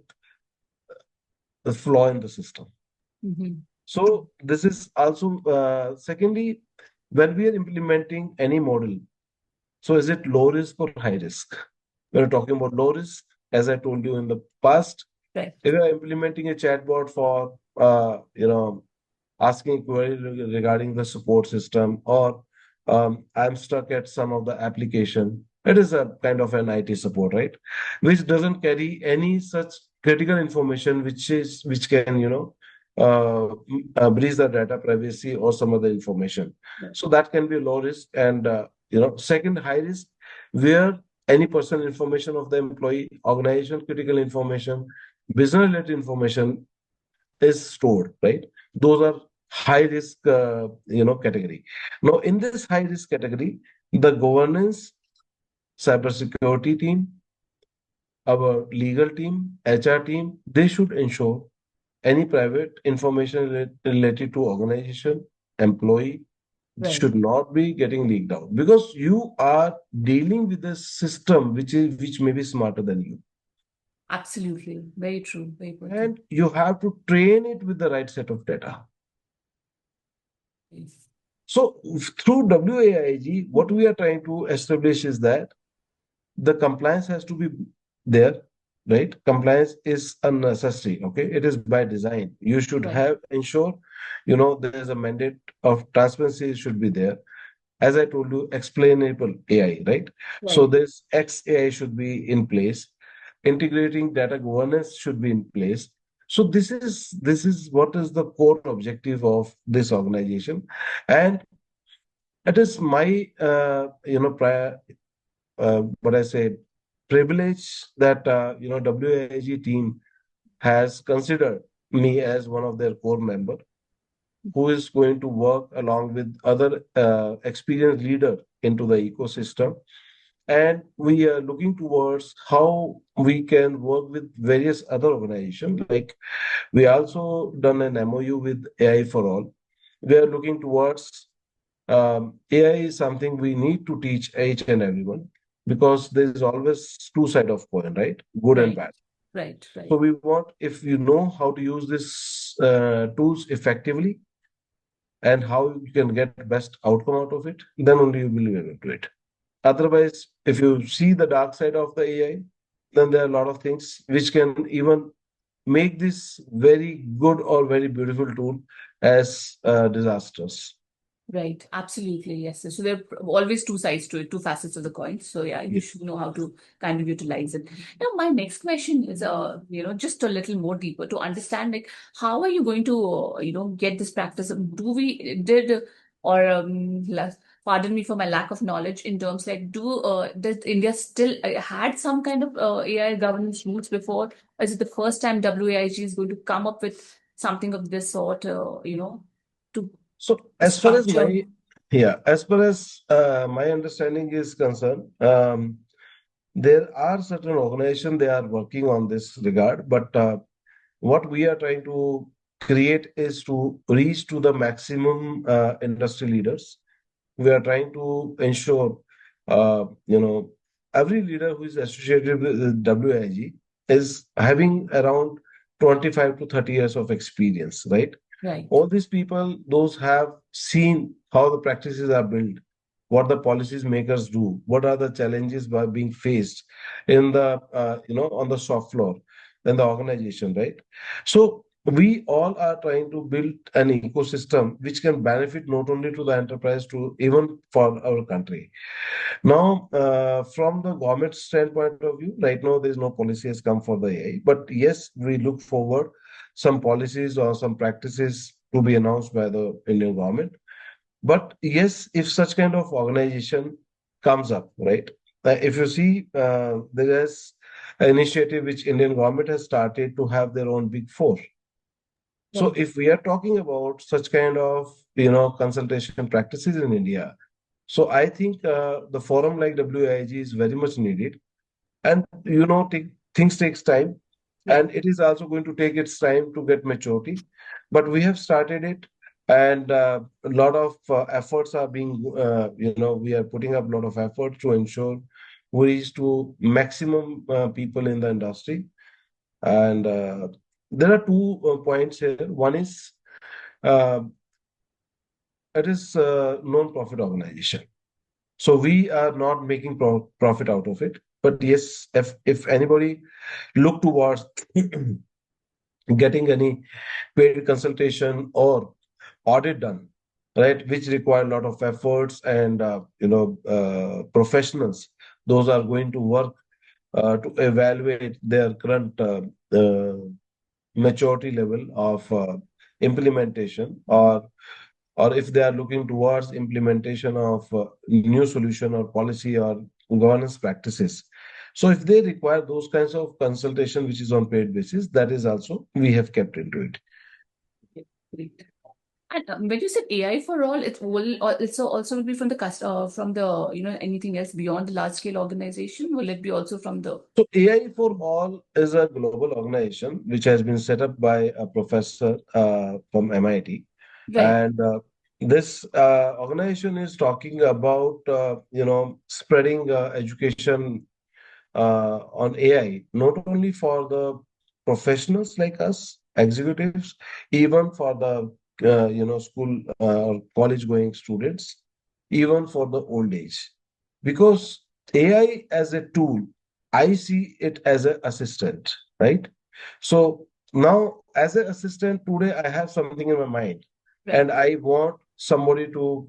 the flaw in the system. So this is also secondly, when we are implementing any model, so is it low risk or high risk? When we're talking about low risk, as I told you in the past, Right. if you are implementing a chatbot for asking a query regarding the support system, or I'm stuck at some of the application. It is a kind of an IT support, right? Which doesn't carry any such critical information, which can breach the data privacy or some other information. Right. So that can be low risk, and second, high risk, where any personal information of the employee, organization critical information, business related information is stored, right? Those are high risk, category. Now, in this high risk category, the governance, cybersecurity team, our legal team, HR team, they should ensure any private information related to organization, employee Right. should not be getting leaked out, because you are dealing with a system which may be smarter than you, Absolutely. Very true. Very important. and you have to train it with the right set of data. Yes. So through WAIG, what we are trying to establish is that the compliance has to be there, right? Compliance is a necessity. Okay, it is by design. You should Right. have ensure, there is a mandate of transparency should be there. As I told you, explainable AI, right? So Right. this XAI should be in place. Integrating data governance should be in place. So this is what is the core objective of this organization, and it is my prior what I say privilege that WIG team has considered me as one of their core member, who is going to work along with other experienced leader into the ecosystem. And we are looking towards how we can work with various other organizations. Like we also done an MOU with AI for all. We are looking towards AI is something we need to teach each and everyone, because there is always two side of coin, right? Good and Right, bad. right, So right, we want, if you know how to use this tools effectively and how you can get best outcome out of it, then only you will be able to do it. Otherwise, if you see the dark side of the AI, then there are a lot of things which can even make this very good or very beautiful tool as disastrous. right. Absolutely, yes. So there are always two sides to it, two facets of the coin. So yeah, you Yeah. should know how to kind of utilize it. Now, my next question is, just a little more deeper to understand, like, how are you going to, get this practice? Do we did or pardon me for my lack of knowledge in terms like, does India still had some kind of AI governance rules before? Or is it the first time WAIG is going to come up with something of this sort? To So as far as structure. my understanding is concerned, there are certain organizations they are working on this regard, but what we are trying to create is to reach to the maximum industry leaders. We are trying to ensure, every leader who is associated with WIG is having around 25 to 30 years of experience, right? Right, All these people, those have seen how the practices are built, what the policies makers do, what are the challenges by being faced in the, on the shop floor in the organization, right? So we all are trying to build an ecosystem which can benefit not only to the enterprise, to even for our country. Now, from the government standpoint of view, right now there is no policy has come for the AI, but yes, we look forward some policies or some practices to be announced by the Indian government. But yes, if such kind of organization comes up, right? If you see, there is an initiative which Indian government has started to have their own big four. So right, if we are talking about such kind of consultation practices in India, so I think the forum like WIG is very much needed, and things takes time, right. and it is also going to take its time to get maturity. But we have started it, and a lot of efforts are being, we are putting up a lot of effort to ensure we reach to maximum people in the industry. And there are two points here. One is uh, it is a non-profit organization. So we are not making profit out of it. But yes, if anybody look towards getting any paid consultation or audit done, right, which require a lot of efforts and professionals, those are going to work to evaluate their current maturity level of implementation, or if they are looking towards implementation of new solution or policy or governance practices. So if they require those kinds of consultation, which is on paid basis, that is also we have kept into it. Okay, great. And when you said AI for all, it will also will be from the from the anything else beyond the large scale organization? Will it be also from the So AI for All is a global organization which has been set up by a professor from MIT, right, and this organization is talking about spreading education on AI, not only for the professionals like us, executives, even for the school or college going students, even for the old age. Because AI as a tool, I see it as an assistant, right? So now, as an assistant, today I have something in my mind, right, and I want somebody to,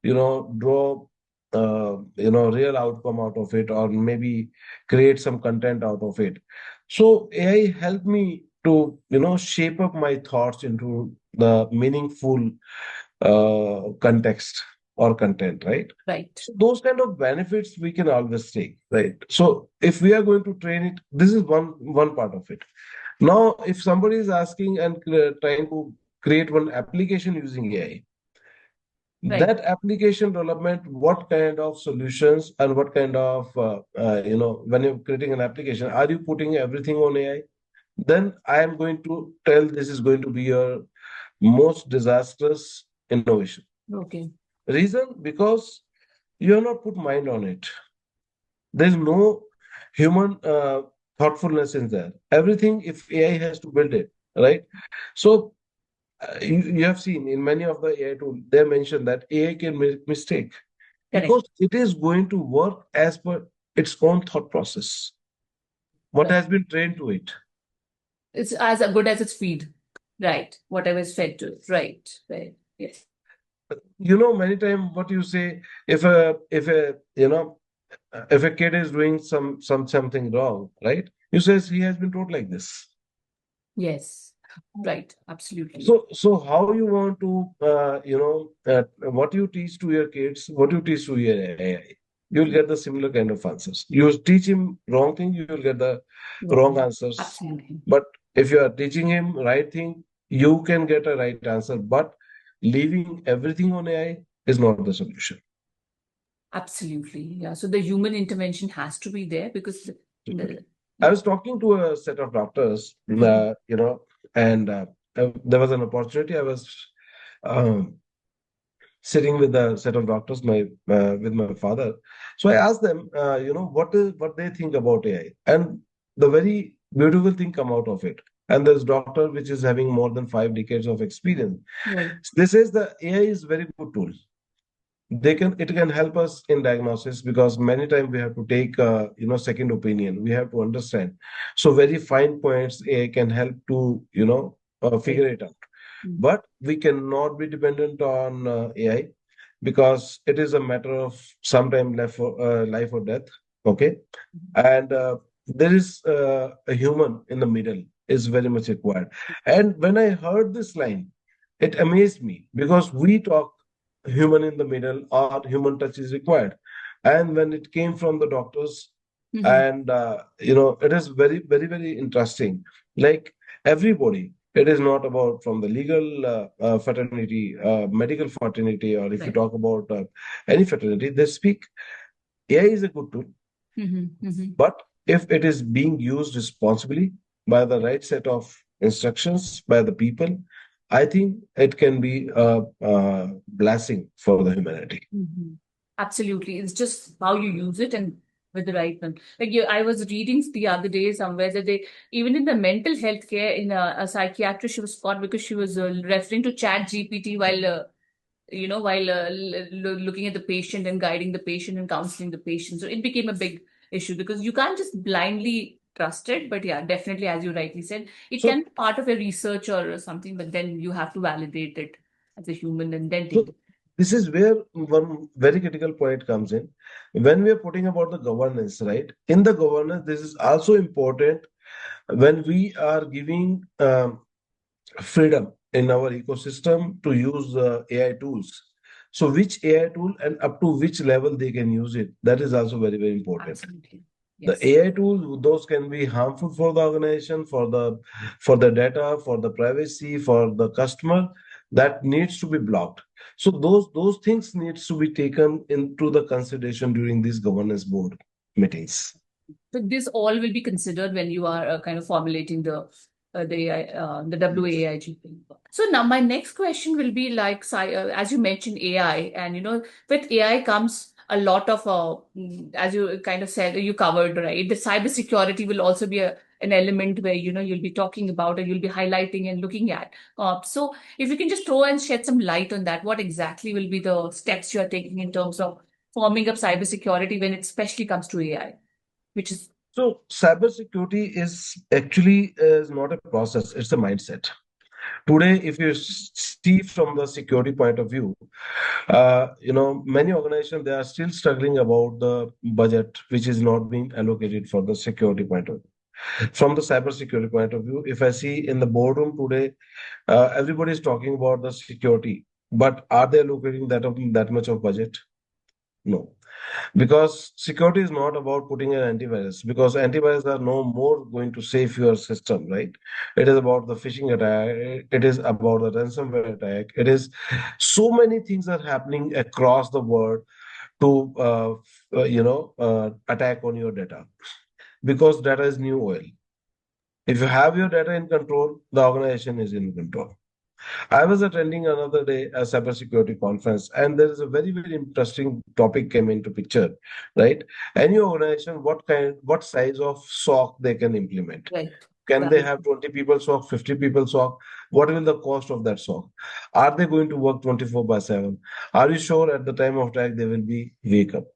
draw, real outcome out of it, or maybe create some content out of it. So AI helped me to, shape up my thoughts into the meaningful context. or content, right? Right. So those kind of benefits we can always take, right? So if we are going to train it, this is one part of it. Now, if somebody is asking and trying to create one application using AI, Right. that application development, what kind of solutions and what kind of when you're creating an application, are you putting everything on AI? Then I am going to tell this is going to be your most disastrous innovation. Okay. Reason? Because you have not put mind on it. There's no human thoughtfulness in there. Everything, if AI has to build it, right? So you have seen in many of the AI tools, they mention that AI can make mistake Correct. because it is going to work as per its own thought process, what Right. has been trained to it. It's as good as its feed. Right. Whatever is fed to it. Right. Right. Yes. Many times what you say, if a kid is doing something wrong, right? You says he has been taught like this. Yes. Right. Absolutely. So how you want to, what you teach to your kids, what you teach to your AI, you'll get the similar kind of answers. You teach him wrong thing, you will get the wrong Wrong. answers. Absolutely. But if you are teaching him right thing, you can get a right answer. But leaving everything on AI is not the solution. Absolutely. Yeah. So the human intervention has to be there because I yeah. was talking to a set of doctors, Mhm. and there was an opportunity. I was um, sitting with a set of doctors, with my father. So I asked them, what they think about AI, and the very beautiful thing come out of it. And this doctor, which is having more than 5 decades of experience, Right. this is the AI is very good tool. It can help us in diagnosis because many times we have to take second opinion. We have to understand. So very fine points AI can help to Right. figure it out. Mm. But we cannot be dependent on AI because it is a matter of sometime life or death. Okay, and there is a human in the middle is very much required. And when I heard this line, it amazed me because we talk human in the middle or human touch is required. And when it came from the doctors, Mhm. and it is very, very, very interesting. Like everybody, it is not about from the legal fraternity, medical fraternity, or if you Right. talk about any fraternity, they speak AI is a good tool, Mhm. Mhm. but if it is being used responsibly by the right set of instructions by the people, I think it can be a blessing for the humanity. Mhm. Absolutely. It's just how you use it and with the right one. Like I was reading the other day somewhere that they, even in the mental health care, in a psychiatrist, she was caught because she was referring to Chat GPT while, while looking at the patient and guiding the patient and counseling the patient. So it became a big issue because you can't just blindly trust it. But yeah, definitely, as you rightly said, it can So, be part of a research or something, but then you have to validate it as a human and then take so it. this is where one very critical point comes in. When we are putting about the governance, right? In the governance, this is also important when we are giving freedom in our ecosystem to use AI tools. So, which AI tool and up to which level they can use it, that is also very, very important. Absolutely. The Yes. AI tools, those can be harmful for the organization, for the data, for the privacy, for the customer. That needs to be blocked. So those things needs to be taken into the consideration during these governance board meetings. So this all will be considered when you are kind of formulating the AI, the Yes. WAIG thing. So now my next question will be like, as you mentioned AI, and with AI comes a lot of, as you kind of said, you covered, right? The cybersecurity will also be an element where you'll be talking about and you'll be highlighting and looking at. So if you can just throw and shed some light on that, what exactly will be the steps you are taking in terms of forming up cybersecurity when it especially comes to AI? Which is So cybersecurity is actually is not a process; it's a mindset. Today, if you see from the security point of view, many organizations they are still struggling about the budget which is not being allocated for the security point of view. From the cyber security point of view, if I see in the boardroom today, everybody is talking about the security. But are they allocating that much of budget? No. Because security is not about putting an antivirus, because antivirus are no more going to save your system, right? It is about the phishing attack, it is about the ransomware attack, it is so many things are happening across the world to attack on your data, because data is new oil. If you have your data in control, the organization is in control. I was attending another day a cybersecurity conference, and there is a very, very interesting topic came into picture, right? Any organization, what size of SOC they can implement? Right. Can they Right. have 20 people SOC, 50 people SOC? What will the cost of that SOC? Are they going to work 24 by 7? Are you sure at the time of attack they will be wake up?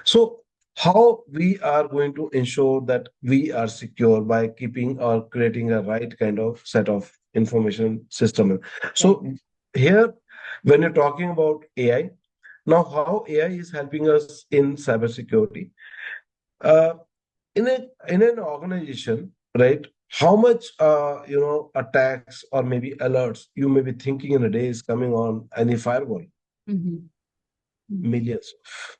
So, how we are going to ensure that we are secure by keeping or creating a right kind of set of information system. Right. So, here, when you're talking about AI, now how AI is helping us in cybersecurity, uh, in an organization, right? How much attacks or maybe alerts you may be thinking in a day is coming on any firewall? Mm-hmm. Mm-hmm. Millions.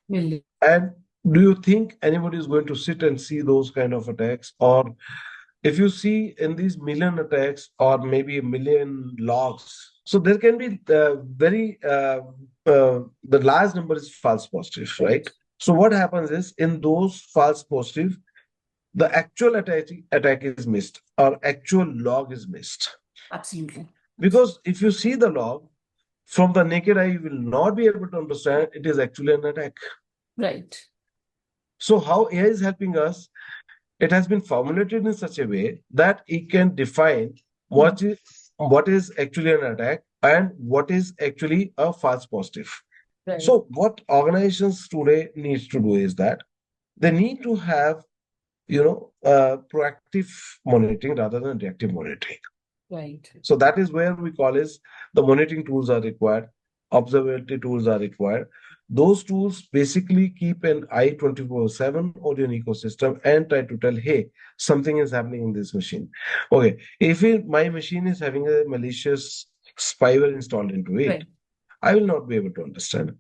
Million. And do you think anybody is going to sit and see those kind of attacks? Or if you see in these million attacks or maybe a million logs, so there can be the large number is false positive, Right. right? So what happens is in those false positive, the actual attack is missed or actual log is missed. Absolutely. Because if you see the log from the naked eye, you will not be able to understand it is actually an attack. Right. So how AI is helping us? It has been formulated in such a way that it can define what is actually an attack and what is actually a false positive. Right. So what organizations today needs to do is that they need to have proactive monitoring rather than reactive monitoring. Right. So that is where we call is the monitoring tools are required, observability tools are required. Those tools basically keep an eye 24/7 on your ecosystem and try to tell, hey, something is happening in this machine. Okay, if my machine is having a malicious spyware installed into it, Right. I will not be able to understand.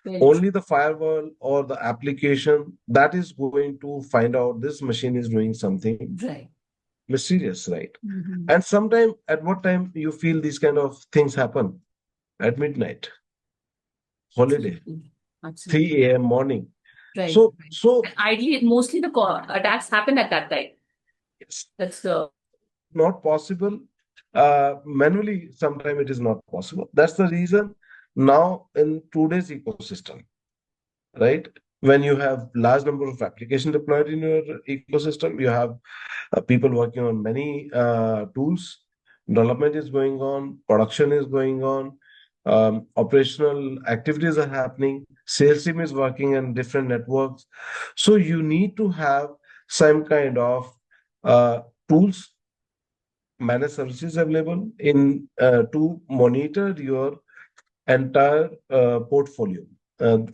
Very true. Only the firewall or the application that is going to find out this machine is doing something Right. mysterious, right? Mm-hmm. And sometime at what time you feel these kind of things happen? At midnight, holiday, Absolutely. Absolutely. 3 a.m. morning. Right. So, Right. so And ideally, mostly the attacks happen at that time. it's That's the not possible. Manually, sometimes it is not possible. That's the reason now in today's ecosystem, right? When you have large number of applications deployed in your ecosystem, you have people working on many tools. Development is going on, production is going on, operational activities are happening. Sales team is working on different networks. So you need to have some kind of tools, managed services available in to monitor your entire portfolio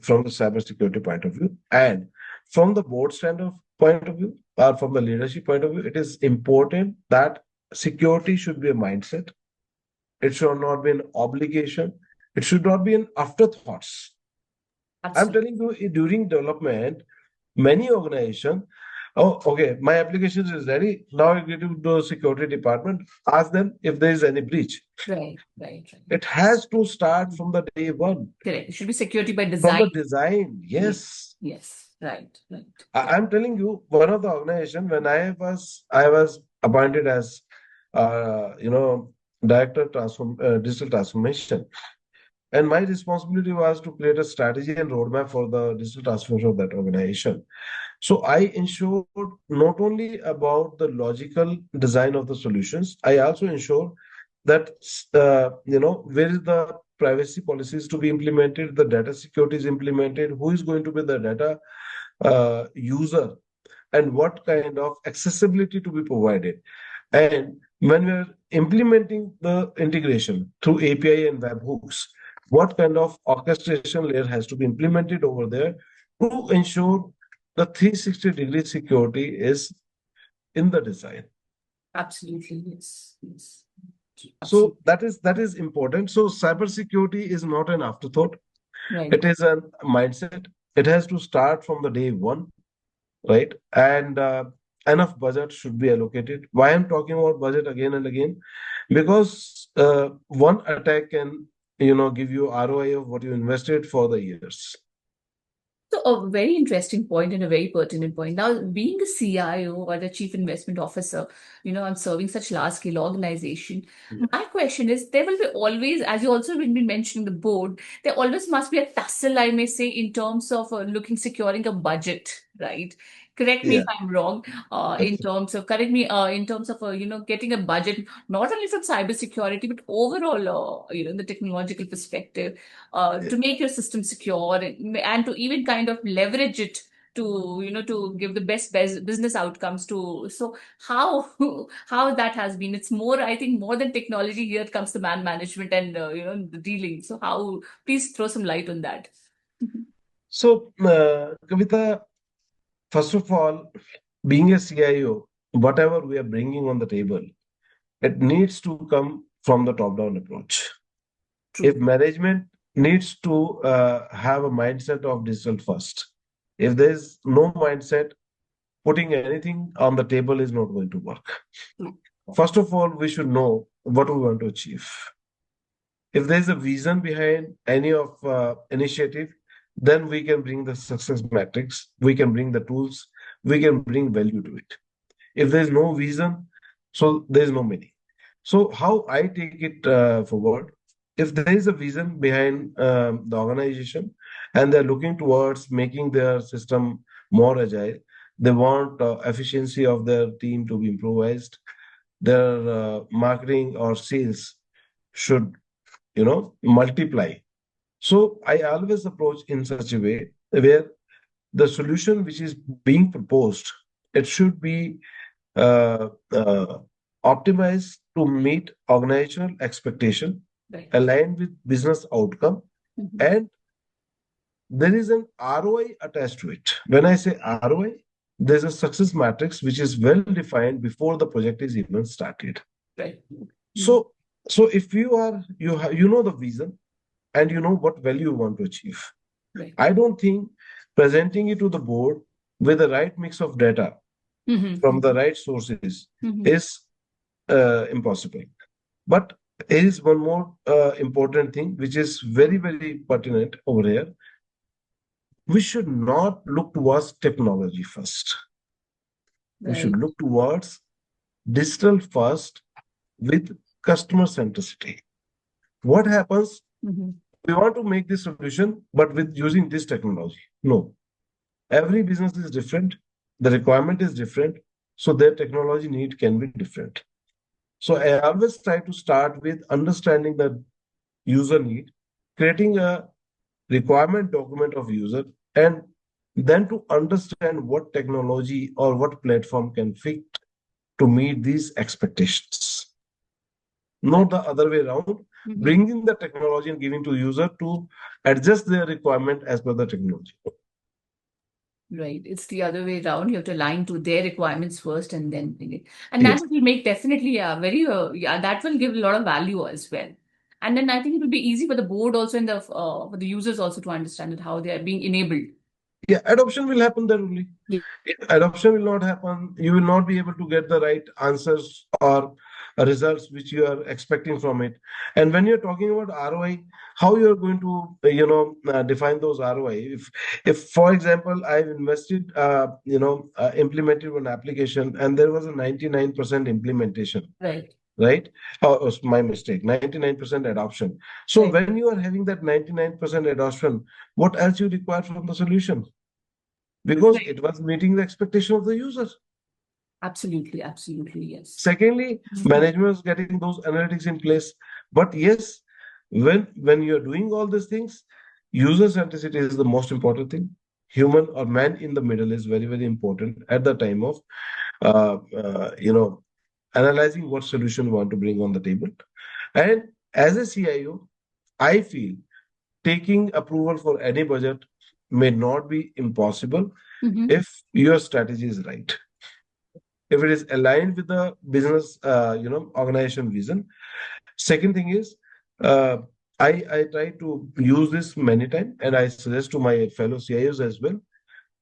from the cybersecurity point of view. And from the board point of view, or from the leadership point of view, it is important that security should be a mindset. It should not be an obligation. It should not be an afterthoughts. I'm absolutely. telling you, during development, many organizations, oh, okay, my application is ready. Now I get to the security department, ask them if there is any breach. Right. Right. Right. It has to start from the day one. Correct. It should be security by From design. the design, Yes. yes. Yes. Right. Right. Yeah. I'm telling you, one of the organization when I was appointed as director digital transformation, and my responsibility was to create a strategy and roadmap for the digital transformation of that organization. So I ensured not only about the logical design of the solutions, I also ensure that where is the privacy policies to be implemented, the data security is implemented, who is going to be the data user, and what kind of accessibility to be provided. And when we're implementing the integration through API and webhooks, what kind of orchestration layer has to be implemented over there to ensure the 360-degree security is in the design. Absolutely. Yes. Yes. So Absolutely. that is important. So cybersecurity is not an afterthought. Right. It is a mindset. It has to start from the day one, right? And enough budget should be allocated. Why I'm talking about budget again and again? Because one attack can, give you ROI of what you invested for the years. So a very interesting point and a very pertinent point. Now, being a CIO or the chief investment officer, I'm serving such large scale organization. Yeah. My question is, there will be always, as you also been mentioning the board, there always must be a tussle, I may say, in terms of securing a budget, right? Correct me if Yeah. I'm wrong. In Absolutely. terms of correct me. In terms of getting a budget, not only from cybersecurity but overall, the technological perspective to make your system secure and to even kind of leverage it to to give the best business outcomes to. So how how that has been, it's more, I think, more than technology. Here comes the man management and the dealing. So how, please throw some light on that. So, Kavita, first of all, being a CIO, whatever we are bringing on the table, it needs to come from the top-down approach. If True. management needs to have a mindset of digital first, if there's no mindset, putting anything on the table is not going to work. True. First of all, we should know what we want to achieve. If there's a vision behind any of initiative, then we can bring the success metrics, we can bring the tools, we can bring value to it. If there's no vision, so there's no meaning. So how I take it forward, if there is a vision behind the organization and they're looking towards making their system more agile, they want efficiency of their team to be improvised, their marketing or sales should, multiply. So I always approach in such a way where the solution which is being proposed, it should be uh, uh, optimized to meet organizational expectation, Right. aligned with business outcome, Mhm. and there is an ROI attached to it. When I say ROI, there's a success matrix which is well defined before the project is even started. Right. Mhm. So, so if you know the vision and you know what value you want to achieve. Right. I don't think presenting it to the board with the right mix of data from the Mhm. right sources Mhm. is impossible. But there is one more important thing which is very, very pertinent over here. We should not look towards technology first. We should Right. look towards digital first with customer centricity. What happens? Mhm. We want to make this solution, but with using this technology. No, every business is different. The requirement is different. So their technology need can be different. So I always try to start with understanding the user need, creating a requirement document of user, and then to understand what technology or what platform can fit to meet these expectations. Right. Not the other way around, Mhm. bringing the technology and giving to user to adjust their requirement as per the technology. Right. It's the other way around. You have to align to their requirements first and then bring it. And that Yes. will make definitely, yeah, very, yeah, that will give a lot of value as well. And then I think it will be easy for the board also and the for the users also to understand it, how they are being enabled. Yeah, adoption will happen there only. Yeah. If adoption will not happen, you will not be able to get the right answers or results which you are expecting from it. And when you're talking about ROI, how you're going to, define those ROI? If for example, I've invested, implemented one application and there was a 99% implementation, Right. right? Oh, my mistake, 99% adoption. So Right. when you are having that 99% adoption, what else you require from the solution? Because Right. it was meeting the expectation of the user. Absolutely. Absolutely. Yes. Secondly, Mhm. management is getting those analytics in place. But yes, when you're doing all these things, user centricity is the most important thing. Human or man in the middle is very, very important at the time of uh, uh, you know analyzing what solution we want to bring on the table. And as a CIO, I feel taking approval for any budget may not be impossible Mhm. if your strategy is right. if it is aligned with the business, organization vision. Second thing is, uh, I try to use this many times, and I suggest to my fellow CIOs as well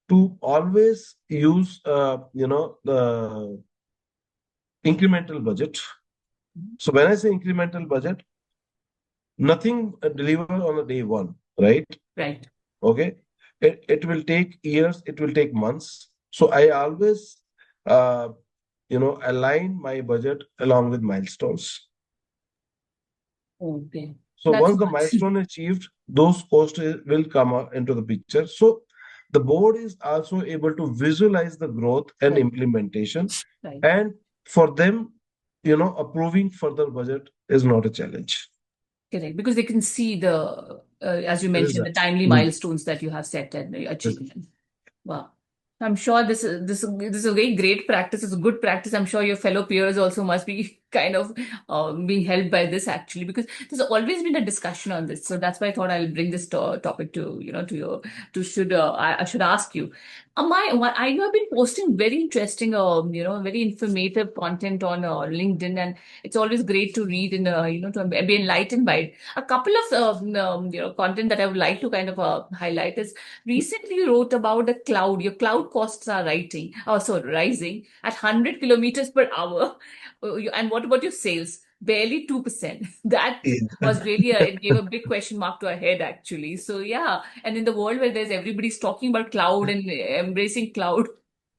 to always use, the incremental budget. So when I say incremental budget, nothing delivered on the day one, right? Right. Okay. It will take years, it will take months. So I always, uh, align my budget along with milestones. Okay. So That's once the good. milestone is achieved, those costs will come into the picture. So the board is also able to visualize the growth and Right. implementation. Right. And for them, approving further budget is not a challenge. Correct. Because they can see the, as you mentioned, the Result. timely Mm. milestones that you have set and Result. achieved. Wow. I'm sure this is a very great practice. It's a good practice. I'm sure your fellow peers also must be kind of being helped by this actually, because there's always been a discussion on this. So that's why I thought I'll bring this topic to to your to should I should ask you. I have been posting very interesting, very informative content on LinkedIn, and it's always great to read and to be enlightened by it. A couple of content that I would like to kind of highlight is recently you wrote about the cloud. Your cloud costs are rising at 100 kilometers per hour. And what about your sales? Barely 2%. That Yeah. was really it gave a big question mark to our head actually. So yeah, and in the world where there's everybody's talking about cloud and embracing cloud,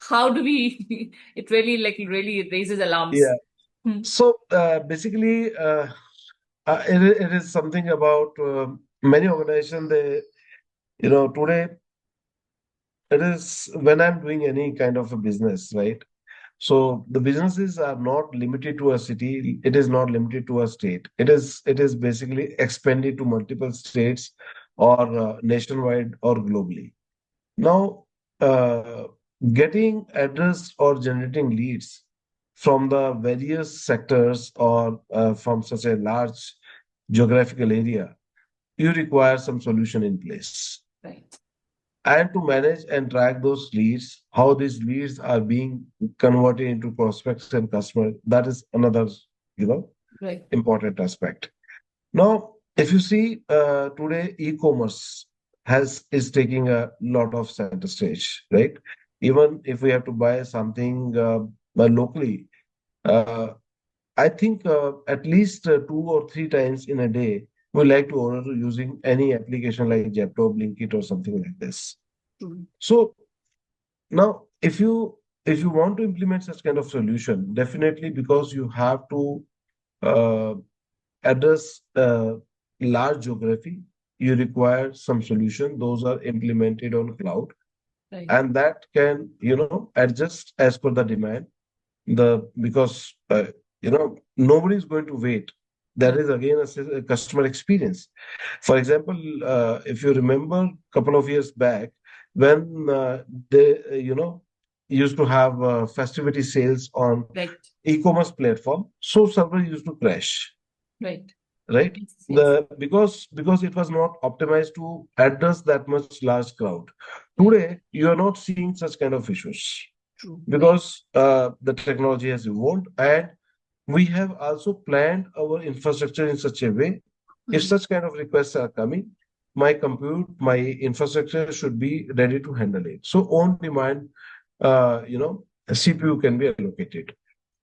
how do we? It really really raises alarms. Yeah. Hmm. So basically, it is something about many organizations. Today it is when I'm doing any kind of a business, right? So the businesses are not limited to a city. It is not limited to a state. It is basically expanded to multiple states or nationwide or globally. Now, uh, getting address or generating leads from the various sectors or from such a large geographical area, you require some solution in place. Right. And to manage and track those leads, how these leads are being converted into prospects and customers, that is another, you know, Right. important aspect. Now, if you see today, e-commerce has is taking a lot of center stage, right? Even if we have to buy something locally, uh, I think at least 2 or 3 times in a day, we like to order using any application like Zepto, Blinkit, or something like this. True. So now, if you want to implement such kind of solution, definitely because you have to uh, address large geography, you require some solution. Those are implemented on cloud, Right. and that can adjust as per the demand. The because nobody is going to wait. That Right. is again a customer experience. For example, if you remember a couple of years back when they used to have festivity sales on Right. e-commerce platform, so server used to crash, Right. right? Yes. Yes. The because it was not optimized to address that much large crowd. Right. Today, you are not seeing such kind of issues True. Very. because the technology has evolved, and we have also planned our infrastructure in such a way. If Hmm. such kind of requests are coming, my infrastructure should be ready to handle it. So on demand, a CPU can be allocated.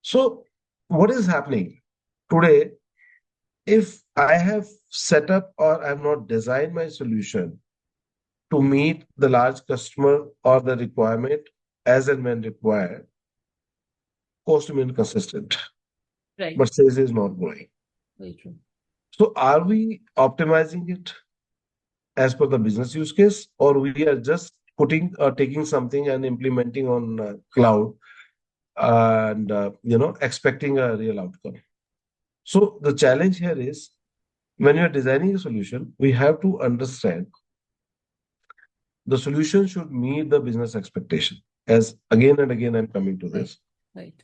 So what is happening today? If I have set up or I have not designed my solution to meet the large customer or the requirement as and when required, cost remain consistent, Right. but sales is not growing. Very true. So are we optimizing it as per the business use case, or we are just putting taking something and implementing on cloud and expecting a real outcome? So the challenge here is when you are designing a solution, we have to understand the solution should meet the business expectation. As again and again, I'm coming to Right. this. Right.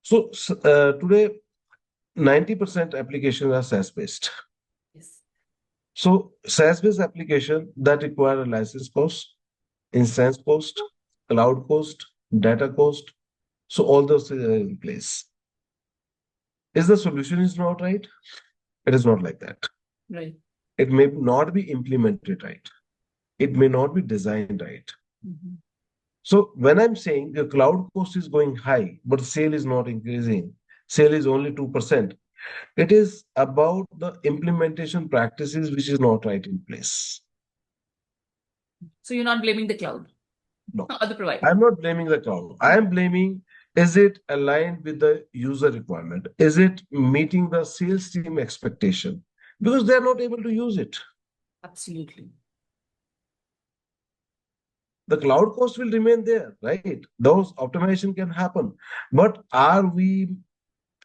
So today, 90% applications are SaaS based. Yes. So SaaS based application that require a license cost, instance cost, cloud cost, data cost. So all those things are in place. Is the solution is not right? It is not like that. Right. It may not be implemented right. It may not be designed right. Mm-hmm. So when I'm saying the cloud cost is going high, but sale is not increasing, sale is only 2%, it is about the implementation practices which is not right in place. So you're not blaming the cloud No, or the provider. I'm not blaming the cloud. I am blaming, is it aligned with the user requirement? Is it meeting the sales team expectation? Because they are not able to use it. Absolutely. The cloud cost will remain there, right? Those optimization can happen. But are we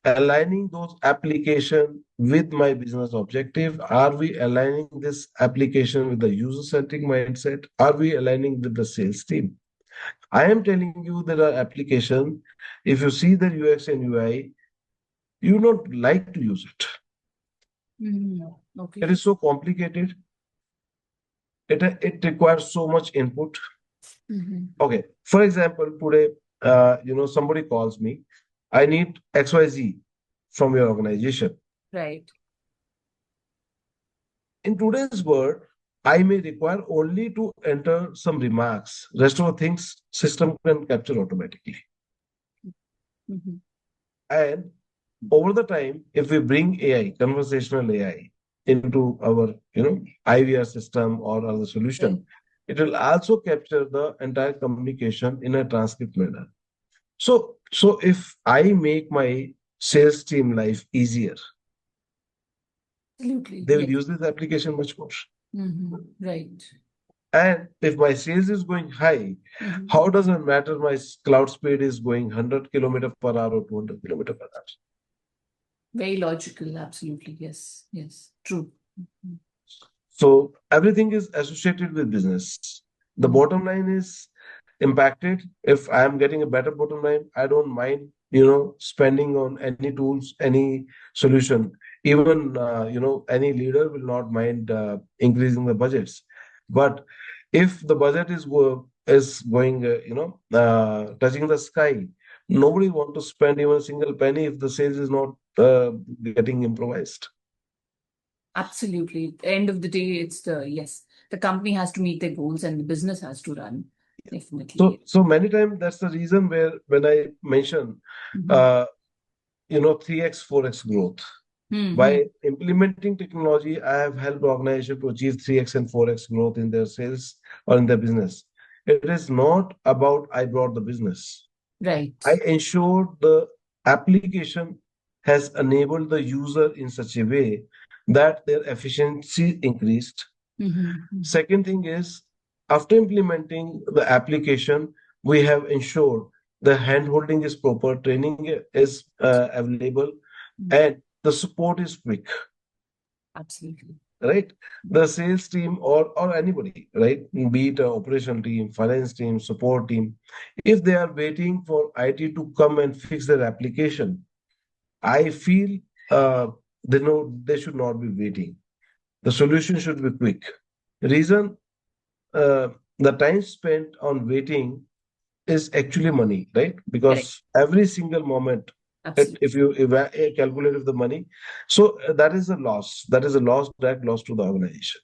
aligning those application with my business objective? Are we aligning this application with the user-centric mindset? Are we aligning with the sales team? I am telling you there are application, if you see the UX and UI, you don't like to use it. Mm-hmm. Okay. It is so complicated. It requires so much input. Mm-hmm. Okay. For example, today, somebody calls me. I need XYZ from your organization. Right. In today's world, I may require only to enter some remarks. Rest of the things system can capture automatically. Mm-hmm. And over the time, if we bring AI, conversational AI, into our IVR system or other Right. solution, it will also capture the entire communication in a transcript manner. So if I make my sales team life easier, Absolutely. they will Yes. use this application much more. Mm-hmm. Right. And if my sales is going high, Mm-hmm. how does it matter my cloud speed is going 100 kilometer per hour or 200 kilometer per hour? Very logical. Absolutely. Yes. Yes. True. Mm-hmm. So everything is associated with business. The Mm-hmm. bottom line is impacted. If I am getting a better bottom line, I don't mind, spending on any tools, any solution. Even, any leader will not mind increasing the budgets. But if the budget is going, touching the sky, nobody want to spend even a single penny if the sales is not getting improvised. Absolutely. At the end of the day, it's the company has to meet their goals and the business has to run. So, Definitely. so many times that's the reason where when I mention, Mm-hmm. uh, 3x, 4x growth. Mm-hmm. By implementing technology, I have helped organizations to achieve 3x and 4x growth in their sales or in their business. It is not about I brought the business. Right. I ensured the application has enabled the user in such a way that their efficiency increased. Mm-hmm. Second thing is, after implementing the application, we have ensured the handholding is proper, training is available, Mm-hmm. and the support is quick, Absolutely. right? The sales team or anybody, right? Be it a operation team, finance team, support team, if they are waiting for IT to come and fix their application, I feel uh, they should not be waiting. The solution should be quick. Reason, uh, the time spent on waiting is actually money, right? Correct. Because every single moment, Absolutely. if you calculate the money, so that is a loss. That is a loss, direct loss to the organization.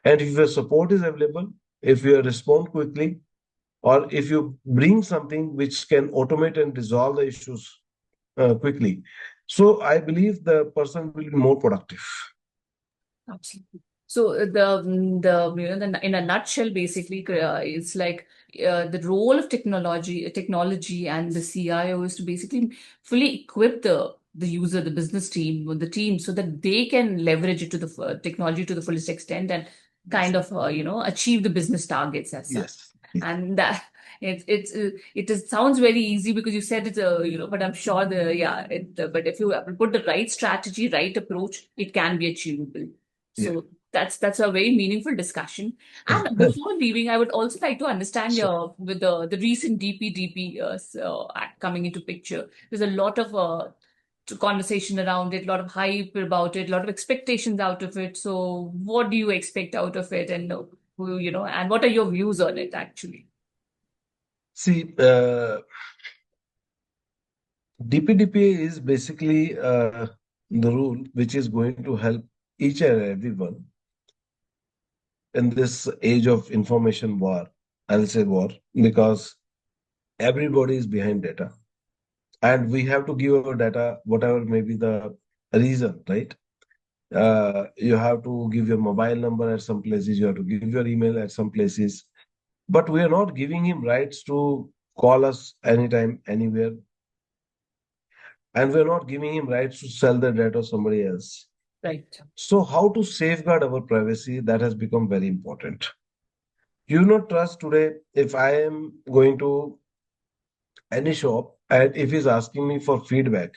And if your support is available, if you respond quickly, or if you bring something which can automate and resolve the issues quickly, so I believe the person will be more productive. Absolutely. So in a nutshell, basically, it's like the role of technology, and the CIO is to basically fully equip the user, the business team, or the team, so that they can leverage it to the technology to the fullest extent and kind of achieve the business targets as such. Yes. Yes. And that sounds very easy because you said it's but I'm sure but if you put the right strategy, right approach, it can be achievable. Yeah. So that's a very meaningful discussion. And before leaving, I would also like to understand Sure. your with the recent DPDP act coming into picture. There's a lot of conversation around it, a lot of hype about it, a lot of expectations out of it. So, what do you expect out of it, and and what are your views on it actually? See, DPDPA is basically the rule which is going to help each and everyone in this age of information war. I'll say war because everybody is behind data, and we have to give our data, whatever may be the reason, right? You have to give your mobile number at some places, you have to give your email at some places, but we are not giving him rights to call us anytime, anywhere, and we're not giving him rights to sell the data to somebody else. Right. So, how to safeguard our privacy? That has become very important. You not trust today if I am going to any shop and if he's asking me for feedback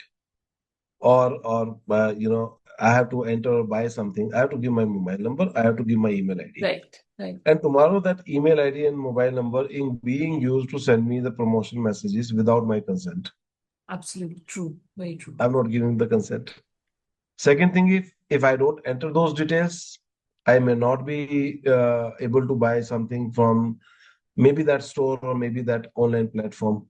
or I have to enter or buy something, I have to give my mobile number, I have to give my email ID. Right. Right. And tomorrow that email ID and mobile number in being used to send me the promotion messages without my consent. Absolutely true. Very true. I'm not giving the consent. Second thing, if I don't enter those details, I may not be able to buy something from maybe that store or maybe that online platform.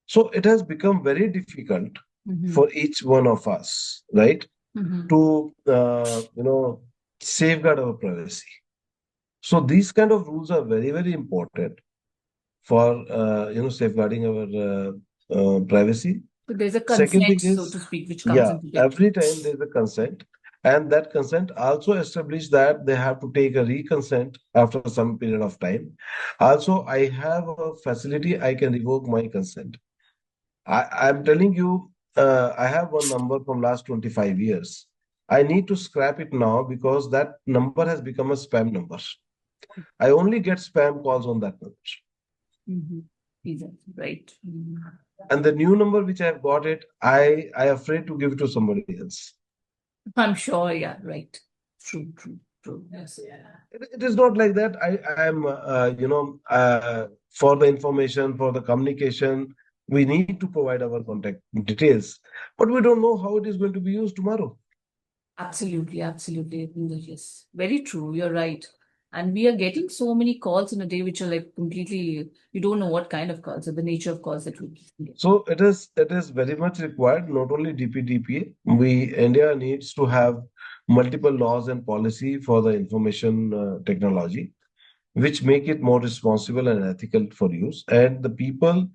So it has become very difficult Mm-hmm. for each one of us, right, Mm-hmm. to safeguard our privacy. So these kind of rules are very, very important for safeguarding our privacy. So there's a Second thing consent, so is, to speak, which comes yeah, into picture. every time there's a consent, and that consent also established that they have to take a reconsent after some period of time. Also, I have a facility I can revoke my consent. I'm telling you, I have one number from last 25 years. I need to scrap it now because that number has become a spam number. I only get spam calls on that number. Mm-hmm. Exactly. Right. Mm-hmm. And the new number which I've got it, I afraid to give it to somebody else. I'm sure. Yeah. Right. True. True. True. Yes. It is not like that. I am, for the information, for the communication, we need to provide our contact details, but we don't know how it is going to be used tomorrow. Absolutely, absolutely. Yes, very true. You're right. And we are getting so many calls in a day which are like completely, you don't know what kind of calls or the nature of calls that we get. So it is very much required, not only DPDPA. India needs to have multiple laws and policy for the information technology, which make it more responsible and ethical for use. And the people,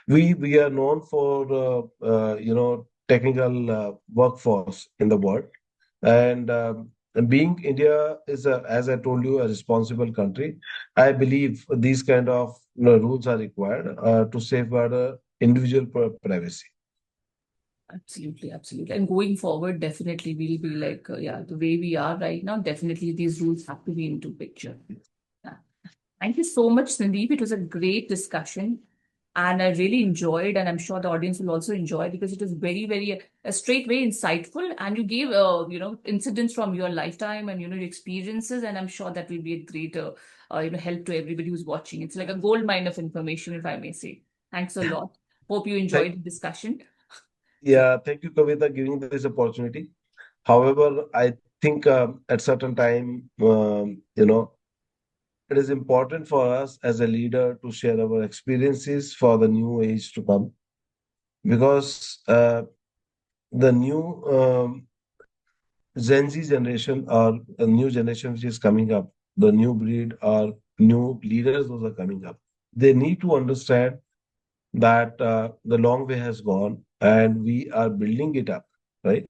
we are known for technical workforce in the world, and being India is as I told you, a responsible country. I believe these kind of rules are required to safeguard individual privacy. Absolutely, absolutely. And going forward, definitely we'll be like, yeah, the way we are right now, definitely these rules have to be into picture. Yeah. Thank you so much, Sandeep. It was a great discussion. And I really enjoyed, and I'm sure the audience will also enjoy because it was very, very straight way insightful. And you gave, incidents from your lifetime and your experiences, and I'm sure that will be a great, help to everybody who's watching. It's like a gold mine of information, if I may say. Thanks a lot. Hope you enjoyed Thank, the discussion. So, yeah, thank you, Kavita, giving this opportunity. However, I think at certain time, it is important for us as a leader to share our experiences for the new age to come because the new Gen Z generation or a new generation which is coming up, the new breed or new leaders those are coming up. They need to understand that the long way has gone and we are building it up, right?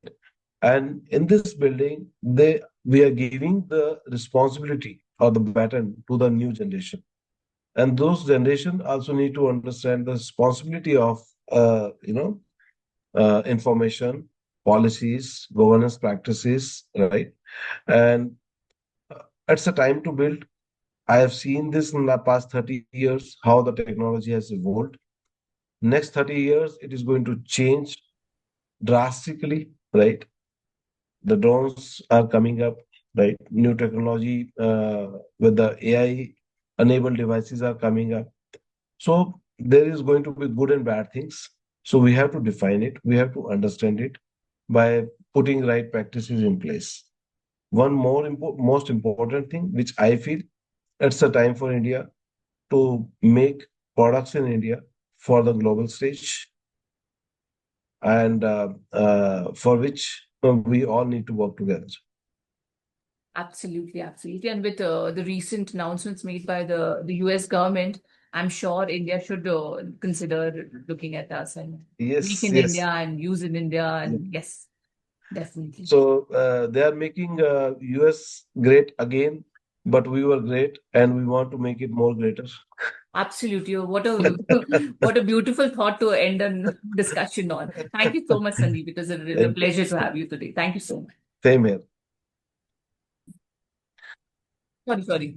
And in this building, we are giving the responsibility or the baton to the new generation. And those generation also need to understand the responsibility of information, policies, governance practices, right? And it's a time to build. I have seen this in the past 30 years, how the technology has evolved. Next 30 years, it is going to change drastically, right? The drones are coming up, right? New technology with the AI enabled devices are coming up. So there is going to be good and bad things. So we have to define it. We have to understand it by putting right practices in place. One most important thing, which I feel it's a time for India to make products in India for the global stage, and for which we all need to work together. Absolutely, absolutely. And with the recent announcements made by the US government, I'm sure India should consider looking at us and make Yes, in India yes. and use in India. Yeah. And yes, definitely. So they are making US great again, but we were great, and we want to make it more greater. Absolutely. What a what a beautiful thought to end a discussion on. Thank you so much, Sandeep. It was a Thank you. pleasure to have you today. Thank you so much. Same here. Sorry, sorry.